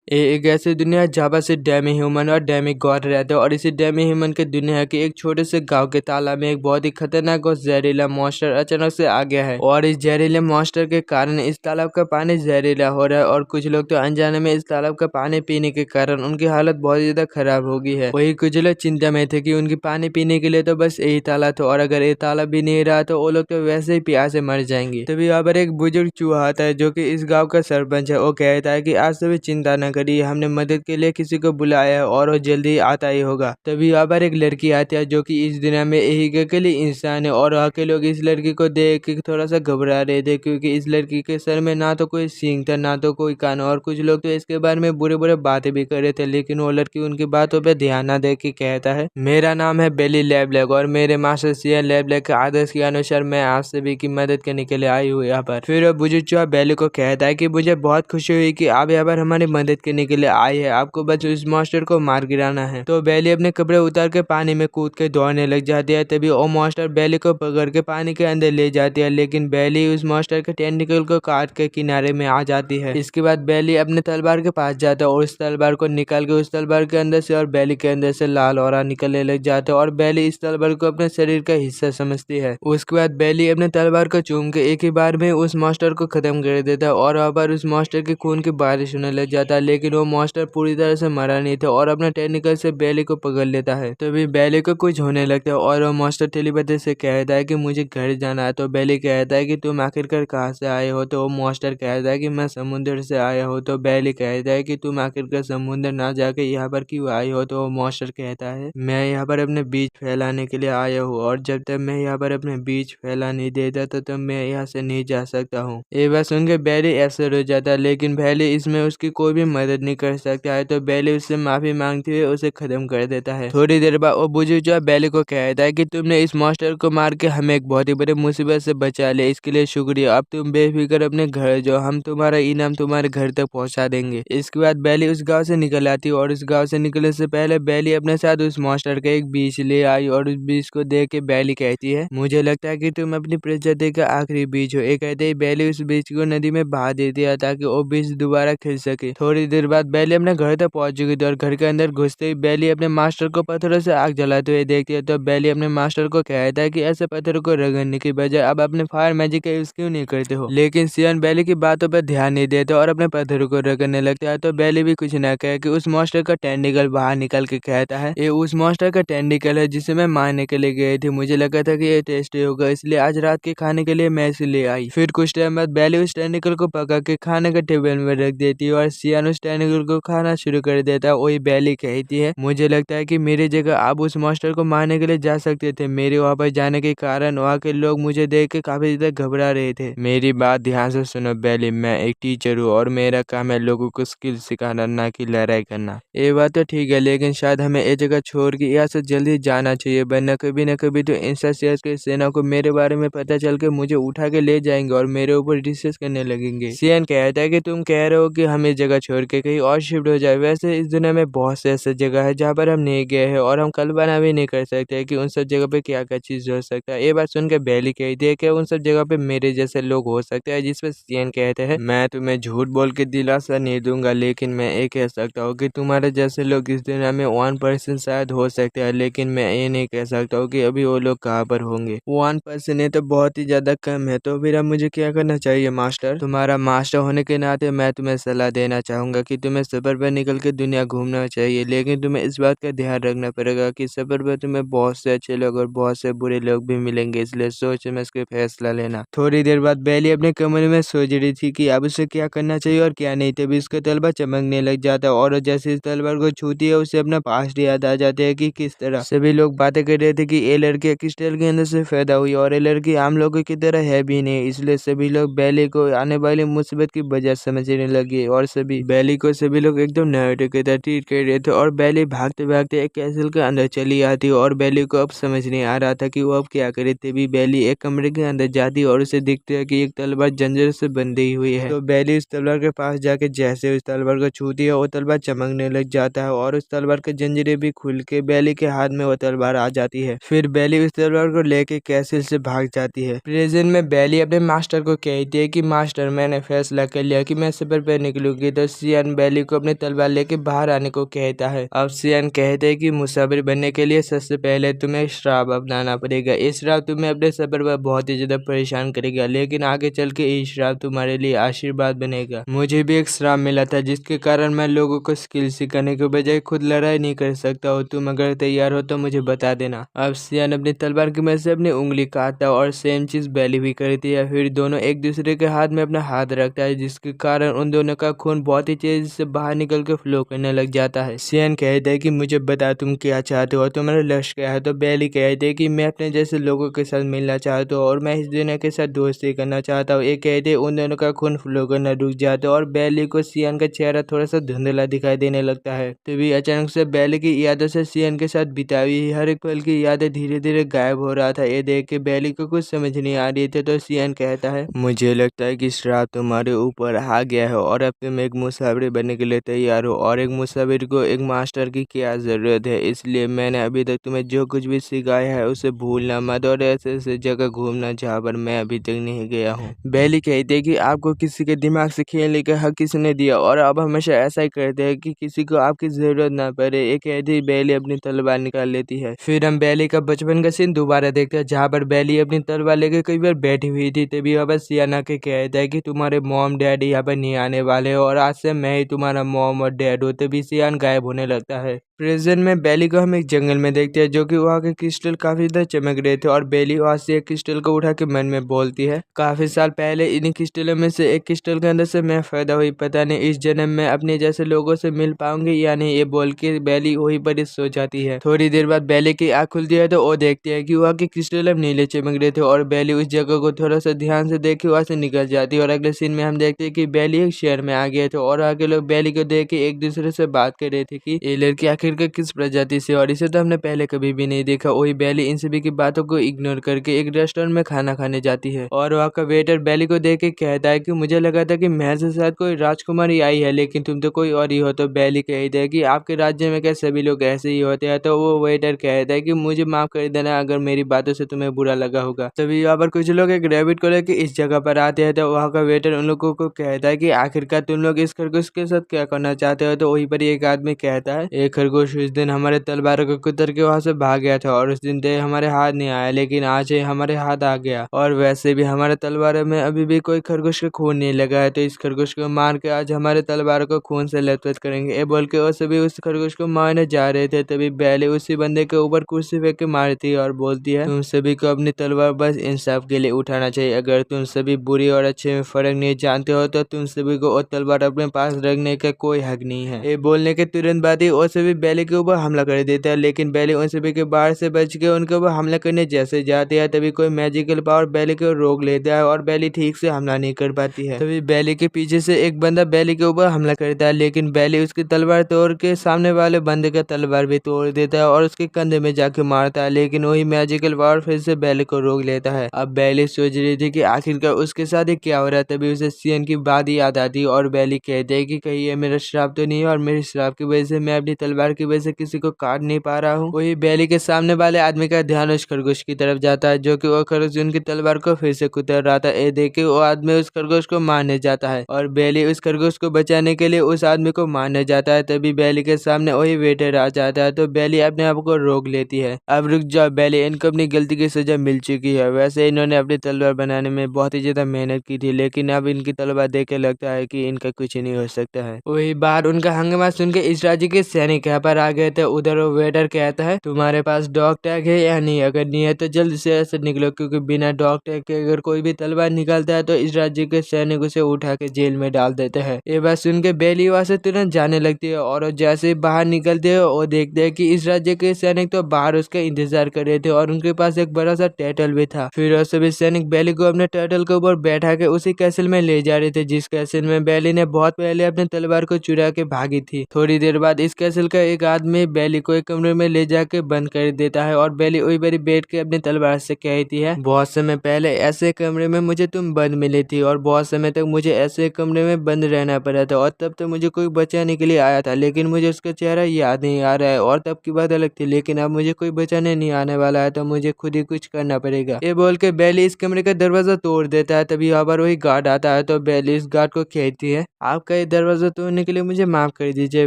एक ऐसी दुनिया है जहाँ पर सिर्फ डेमी ह्यूमन और डेमी गॉड रहते हैं और इसी डेमी ह्यूमन के दुनिया के एक छोटे से गांव के तालाब में एक बहुत ही खतरनाक और जहरीला मॉन्स्टर अचानक से आ गया है और इस जहरीले मॉन्स्टर के कारण इस तालाब का पानी जहरीला हो रहा है और कुछ लोग तो अनजाने में इस तालाब का पानी पीने के कारण उनकी हालत बहुत ज्यादा खराब हो गई है। वही कुछ लोग चिंता में थे कि उनकी पानी पीने के लिए तो बस यही तालाब था और अगर ये तालाब भी नहीं रहा तो वो लोग तो वैसे ही प्यास से मर जाएंगे। तभी यहाँ पर एक बुजुर्ग चूहा आता है जो कि इस गाँव का सरपंच है। वो कहता है कि आज सभी चिंता न करिए, हमने मदद के लिए किसी को बुलाया है और वो जल्दी आता ही होगा। तभी यहाँ पर एक लड़की आती है जो कि इस दुनिया में एक अकेली इंसान है और वहाँ के लोग इस लड़की को देख के थोड़ा सा घबरा रहे थे क्योंकि इस लड़की के सर में ना तो कोई सींग था ना तो कोई कान और कुछ लोग तो इसके बारे में बुरे बुरे बातें भी कर रहे थे, लेकिन वो लड़की उनकी बातों पर ध्यान न दे के कहता है, मेरा नाम है बेली लेब्लैक और मेरे मास्टर सियन लेब्लैक के आदेश के अनुसार मैं आप सभी की मदद करने के लिए आई हूँ यहाँ पर। फिर वो बुजुर्ग चूहा बेली को कहता है कि मुझे बहुत खुशी हुई कि आप यहाँ पर हमारी मदद करने के लिए आई है, आपको बस इस मॉन्स्टर को मार गिराना है। तो बेली अपने कपड़े उतार के पानी में कूद के दौड़ने लग जाती है। तभी वो मॉन्स्टर बेली को पकड़ के पानी के अंदर ले जाती है, लेकिन बेली उस मॉन्स्टर के टेंटिकल को काट के किनारे में आ जाती है। इसके बाद बेली अपने तलवार के पास जाता है और उस तलवार को निकाल के उस तलवार के अंदर से और बेली के अंदर से लाल ऑरा निकलने लग जाता है और बेली इस तलवार को अपने शरीर का हिस्सा समझती है। उसके बाद बेली अपने तलवार को चूम के एक ही बार में उस मॉन्स्टर को खत्म कर देता है और वहाँ पर उस मॉन्स्टर के खून की बारिश होने लग जाता है, लेकिन वो मॉन्स्टर पूरी तरह से मरा नहीं था और अपने टेक्निकल से बेली को पकड़ लेता है। तभी बेली को कुछ होने लगता है और वो मॉन्स्टर टेलीपैथी से कहता है कि मुझे घर जाना है। तो बेली कहता है कि तुम आखिरकार कहाँ से आए हो? तो वो मॉन्स्टर कहता है कि मैं समुद्र से आया हूँ। तो बेली कहता है कि तुम आखिरकार समुद्र ना जाके यहाँ पर क्यों आई हो? तो वो मॉन्स्टर कहता है, मैं यहाँ पर अपने बीज फैलाने के लिए आया हूँ और जब तक मैं यहाँ पर अपने बीज फैला नहीं देता तो तब मैं यहाँ से नहीं जा सकता हूँ। ये बात सुनकर बेली ऐसे हो जाता है, लेकिन बेली इसमें उसकी कोई भी मदद नहीं कर सकता है। तो बेली उससे माफी मांगते हुए उसे खत्म कर देता है। थोड़ी देर बाद वो बुजुर्ग जो बेली को कहता है कि तुमने इस मॉन्स्टर को मार के हमें एक बहुत ही बड़ी मुसीबत से बचा लिया, इसके लिए शुक्रिया। अब तुम बेफिक्र अपने घर जाओ, हम तुम्हारा इनाम तुम्हारे घर तक पहुंचा देंगे। इसके बाद बेली उस गाँव से निकल आती है और उस गाँव से निकलने से पहले बेली अपने साथ उस मॉन्स्टर का एक बीज ले आई और उस बीज को देख के बेली कहती है, मुझे लगता है कि तुम अपनी प्रजाति का आखिरी बीज हो। ये कहते ही बेली उस बीज को नदी में बहा देती है ताकि वो बीज दोबारा खिल सके। थोड़ी देर बाद बेली अपने घर तक पहुंच चुकी थी और घर के अंदर घुसते ही बेली अपने मास्टर को पत्थरों से आग जलाते हुए देखती है। तो बेली अपने मास्टर को कहता है कि ऐसे पत्थरों को रगड़ने की बजाय अब अपने फायर मैजिक का यूज क्यों नहीं करते हो? लेकिन सियन बेली की बातों पर ध्यान नहीं देता और अपने पत्थरों को रगड़ने लगता है। तो बेली भी कुछ न कहे कि उस मॉन्स्टर का टेंटिकल बाहर निकल के कहता है, ये उस मॉन्स्टर का टेंटिकल है जिसे मैं मारने के लिए गई थी। मुझे लगा था कि ये टेस्टी होगा, इसलिए आज रात के खाने के लिए मैं इसे ले आई। फिर कुछ टाइम बाद बेली उस टेंटिकल को पका के खाने के टेबल में रख देती है और सियन उस टेंटिकल को खाना शुरू कर देता है। वही बेली कहती है, मुझे लगता है कि मेरी जगह आप उस मॉन्स्टर को मारने के लिए जा सकते थे। मेरे वहाँ पर जाने के कारण वहाँ के लोग मुझे देख के काफी ज्यादा घबरा रहे थे। मेरी बात ध्यान से सुनो बेली, मैं एक टीचर हूँ और मेरा काम है लोगों को स्किल सिखाना, ना कि लड़ाई करना। ये बात तो ठीक है, लेकिन शायद हमें ये जगह छोड़ के यहाँ से जल्दी जाना चाहिए, वरना कभी न कभी तो इंसासियस के सेना को मेरे बारे में पता चल के मुझे उठा के ले जाएंगे और मेरे ऊपर डिस्कस करने लगेंगे। सियन कहता है कि तुम कह रहे हो कि हम इस जगह छोड़ के कहीं और शिफ्ट हो जाए। वैसे इस दुनिया में बहुत से ऐसे जगह है जहाँ पर हम नहीं गए हैं और हम कल्पना भी नहीं कर सकते कि उन सब जगह पे क्या क्या चीज हो सकता है। ये बात सुनकर बेली कहती है कि उन सब जगह पे मेरे जैसे लोग हो सकते हैं, जिसपे सियन कहते हैं, मैं तुम्हें झूठ बोल के दिलासा नहीं दूंगा, लेकिन मैं ये कह सकता हूँ कि तुम्हारे जैसे लोग इस दुनिया में 1% शायद हो सकते हैं, लेकिन मैं ये नहीं कह सकता हूँ कि अभी वो लोग कहाँ पर होंगे। 1% ये तो बहुत ही ज्यादा कम है। तो फिर अब मुझे क्या करना चाहिए मास्टर? तुम्हारा मास्टर होने के नाते मैं तुम्हें सलाह देना चाहूंगा कि तुम्हें सफर पर निकल के दुनिया घूमना चाहिए, लेकिन तुम्हें इस बात का ध्यान रखना पड़ेगा कि सफर पर तुम्हें बहुत से अच्छे लोग और बहुत से बुरे लोग भी मिलेंगे, इसलिए सोच समझ के फैसला लेना। थोड़ी देर बाद बेली अपने कमरे में सोच रही थी कि अब उसे क्या करना चाहिए और क्या नहीं। तभी उसका तलवार चमकने लग जाता है और जैसे इस तलवार को छूती है उसे अपना पास्ट याद आ जाता है कि किस तरह सभी लोग बातें कर रहे थे कि ये लड़की क्रिस्टल के अंदर से पैदा हुई और ये लड़की आम लोगों की तरह है भी नहीं, इसलिए सभी लोग बेली को आने वाली मुसीबत की वजह समझने लगे और सभी बेली को सभी लोग एकदम नर्टे की तरह ट्रीट कर रहे थे। और बेली भागते भागते एक कैसल के अंदर चली आती और बेली को अब समझ नहीं आ रहा था कि वो अब क्या करे। तभी बेली एक कमरे के अंदर जाती और उसे दिखती है कि एक तलवार जंजीर से बंधी हुई है। तो बेली उस तलवार के पास जाके जैसे उस तलवार को छूती है वो तलवार चमकने लग जाता है और उस तलवार की जंजीरें भी खुल के बेली के हाथ में वो तलवार आ जाती है। फिर बेली उस तलवार को लेके कैसल से भाग जाती है। प्रेजेंट में बेली अपने मास्टर को कहती है कि मास्टर, मैंने फैसला कर लिया कि मैं सफर पर निकलूंगी। तो सियान बैली को अपने तलवार लेके बाहर आने को कहता है। अब सियान कहते हैं कि मुसाफिर बनने के लिए सबसे पहले तुम्हें श्राप अपनाना पड़ेगा। इस श्राप तुम्हें अपने सफर पर बहुत ही ज्यादा परेशान करेगा, लेकिन आगे चल के ये श्राप तुम्हारे लिए आशीर्वाद बनेगा। मुझे भी एक श्राप मिला था जिसके कारण मैं लोगों को स्किल सिखाने के बजाय खुद लड़ाई नहीं कर सकता हूँ। तुम अगर तैयार हो तो मुझे बता देना। अब सियान अपनी तलवार की मदद से अपनी उंगली काटता है और सेम चीज बैली भी करती है। फिर दोनों एक दूसरे के हाथ में अपना हाथ रखता है, जिसके कारण उन दोनों का खून बहुत ही तेजी से बाहर निकल के फ्लो करने लग जाता है। सियान कहता है कि मुझे बता तुम क्या चाहते हो, तुम्हारा लक्ष्य क्या है। तो बैली कहते है कि मैं अपने जैसे लोगों के साथ मिलना चाहता हूँ और मैं इस दुनिया के साथ दोस्ती करना चाहता हूँ। ये कहते उन दोनों का खून फ्लो करना रुक जाता है और बैली को सियान का चेहरा थोड़ा सा धुंधला दिखाई देने लगता है। तभी अचानक से बैली की यादों से सियान के साथ बिताई हुई हर एक पल की यादें धीरे धीरे गायब हो रहा था। ये देख के बैली को कुछ समझ नहीं आ रही थी। तो सियान कहता है मुझे लगता है कि श्राप तुम्हारे ऊपर आ गया है और अब तुम एक मुसाफिर बनने के लिए तैयार हो, और एक मुसाफिर को एक मास्टर की क्या जरूरत है। इसलिए मैंने अभी तक तुम्हें जो कुछ भी सिखाया है उसे भूलना मत और ऐसे ऐसे जगह घूमना जहाँ पर मैं अभी तक नहीं गया हूँ। बैली कहती है कि आपको किसी के दिमाग से खेलने का हक किसने दिया, और आप हमेशा ऐसा ही करते हैं कि किसी को आपकी जरूरत ना पड़े। एक कहती ही बैली अपनी तलवार निकाल लेती है। फिर हम बैली का बचपन का सीन दोबारा देखते हैं, जहाँ पर बैली अपनी तलवार लेकर कई बार बैठी हुई थी। तभी यहाँ पर सियाना के कहता है कि तुम्हारे मॉम डैडी यहाँ पर नहीं आने वाले हो और आज से मैं ही तुम्हारा मॉम और डैड हो। तभी सियान गायब होने लगता है। प्रेजेंट में बैली को हम एक जंगल में देखते हैं, जो कि वहाँ के क्रिस्टल काफी ज्यादा चमक रहे थे और बैली वहाँ से एक क्रिस्टल को उठा के मन में बोलती है काफी साल पहले इन्हीं क्रिस्टलों में से एक क्रिस्टल के अंदर से मैं पैदा हुई, पता नहीं इस जन्म में अपने जैसे लोगों से मिल पाऊंगी या नहीं। ये बोल के बैली वही पर सो जाती है। थोड़ी देर बाद बैली की आँख खुलती है तो वो देखती है कि वहाँ के क्रिस्टल अब नीले चमक रहे थे और बैली उस जगह को थोड़ा सा ध्यान से देख के वहाँ से निकल जाती है। और अगले सीन में हम देखते हैं कि बैली एक शहर में आ गए थे और आगे लोग बैली को देख के एक दूसरे से बात कर रहे थे कि ये लड़की आखिरकार किस प्रजाति से, और इसे तो हमने पहले कभी भी नहीं देखा। वही बैली इन सभी की बातों को इग्नोर करके एक रेस्टोरेंट में खाना खाने जाती है और वहाँ का वेटर बैली को देख के कहता है कि मुझे लगा था कि महल से शायद कोई राजकुमारी आई है, लेकिन तुम तो कोई और ही हो। तो बैली कहती है कि आपके राज्य में क्या सभी लोग ऐसे ही होते हैं। तो वो वेटर कहता है कि मुझे माफ कर देना अगर मेरी बातों से तुम्हें बुरा लगा होगा। तभी यहाँ पर कुछ लोग एक रैबिट को लेकर इस जगह पर आते हैं। तो वहाँ का वेटर उन लोगों को कहता है कि आखिरकार तुम लोग इस खरगोश के साथ क्या करना चाहते हो। तो वहीं पर एक आदमी कहता है एक खरगोश उस दिन हमारे तलवारों को कुतर के वहाँ से भाग गया था और उस दिन तक हमारे हाथ नहीं आया, लेकिन आज ये हमारे हाथ आ गया। और वैसे भी हमारे तलवारों में अभी भी कोई खरगोश का खून नहीं लगा है, तो इस खरगोश को मार के आज हमारे तलवारों को खून से लथपथ करेंगे। ये बोल के वो सभी उस खरगोश को मारने जा रहे थे। तभी बैली उसी बंदे के ऊपर कुर्सी फेंक के मारती है और बोलती है तुम सभी को अपनी तलवार बस इंसाफ के लिए उठाना चाहिए। अगर तुम सभी बुरी और अच्छे में फर्क नहीं जानते हो तो तुम सभी को वो तलवार अपने पास रखने का कोई हक नहीं है। ये बोलने के तुरंत बाद ही वो सभी बैली के ऊपर हमला कर देता है, लेकिन बैली उन सभी के बाहर से बच के उनके ऊपर हमला करने जैसे जाते हैं तभी कोई मैजिकल पावर बैली को रोक लेता है और बैली ठीक से हमला नहीं कर पाती है। तभी बैली के पीछे से एक बंदा बैली के ऊपर हमला करता है, लेकिन बैली उसकी तलवार तोड़ के सामने वाले बंदे का तलवार भी तोड़ देता है और उसके कंधे में जाके मारता है, लेकिन वही मैजिकल पावर फिर से बैली को रोक लेता है। अब बैली सोच रही थी कि आखिरकार उसके साथ ही क्या हो रहा है। तभी उसे सियन की बात याद आती है और बैली कहते है कि कहीं ये मेरा श्राप तो नहीं है और मेरे श्राप की वजह से मैं अपनी तलवार की वजह से किसी को काट नहीं पा रहा हूँ। वही बैली के सामने वाले आदमी का ध्यान उस खरगोश की तरफ जाता है, जो कि वो खरगोश उनकी तलवार को फिर से कुतर रहा था। ये देख के वो आदमी उस खरगोश को मारने जाता है और बैली उस खरगोश को बचाने के लिए उस आदमी को मारने जाता है। तभी बैली के सामने वही वेटर आ जाता है, तो बैली अपने आप को रोक लेती है। अब रुक जाओ बैली, इनको अपनी गलती की सजा मिल चुकी है। वैसे इन्होंने अपनी तलवार बनाने में बहुत ही ज्यादा मेहनत की थी, लेकिन अब इनकी तलवार देख के लगता है कि इनका कुछ नहीं हो सकता है। वही बाहर उनका हंगामा सुन के इस राज्य के सैनिक यहाँ पर आ गए थे। उधर वो वेटर कहता है तुम्हारे पास डॉग टैग है या नहीं, अगर नहीं है तो जल्द से ऐसे निकलो, क्योंकि बिना डॉग टैग के अगर कोई भी तलवार निकालता है तो इस राज्य के सैनिक उसे उठा के जेल में डाल देते हैं। ये बात सुन के बैली वहाँ से तुरंत जाने लगती है और जैसे बाहर निकलते है वो देखते है कि इस राज्य के सैनिक तो बाहर उसका इंतजार कर रहे थे और उनके पास एक बड़ा सा टर्टल भी था। फिर वो सभी सैनिक बैली को अपने टर्टल के ऊपर बैठा के उसी कैसल में ले जा रहे थे, जिस कैसल में बैली ने बहुत पहले अपने तलवार को चुरा के भागी थी। थोड़ी देर बाद इस कैसल का एक आदमी बैली को एक कमरे में ले जाके बंद कर देता है और बैली वही बैरी बैठ के अपनी तलवार से कहती है बहुत समय पहले ऐसे कमरे में मुझे तुम बंद मिली थी और बहुत समय तक मुझे ऐसे कमरे में बंद रहना पड़ा था और तब तो मुझे कोई बचाने के लिए आया था, लेकिन मुझे उसका चेहरा याद नहीं आ रहा है और तब की बात अलग थी, लेकिन अब मुझे कोई बचाने नहीं आने वाला है तो मुझे खुद ही कुछ करना पड़ेगा। ये बोल के बैली इस कमरे का दरवाजा तोड़ देता है। तभी यहाँ पर वही गार्ड आता है, तो बैली इस गार्ड को कहती है आपका ये दरवाजा तोड़ने के लिए मुझे माफ कर दीजिए।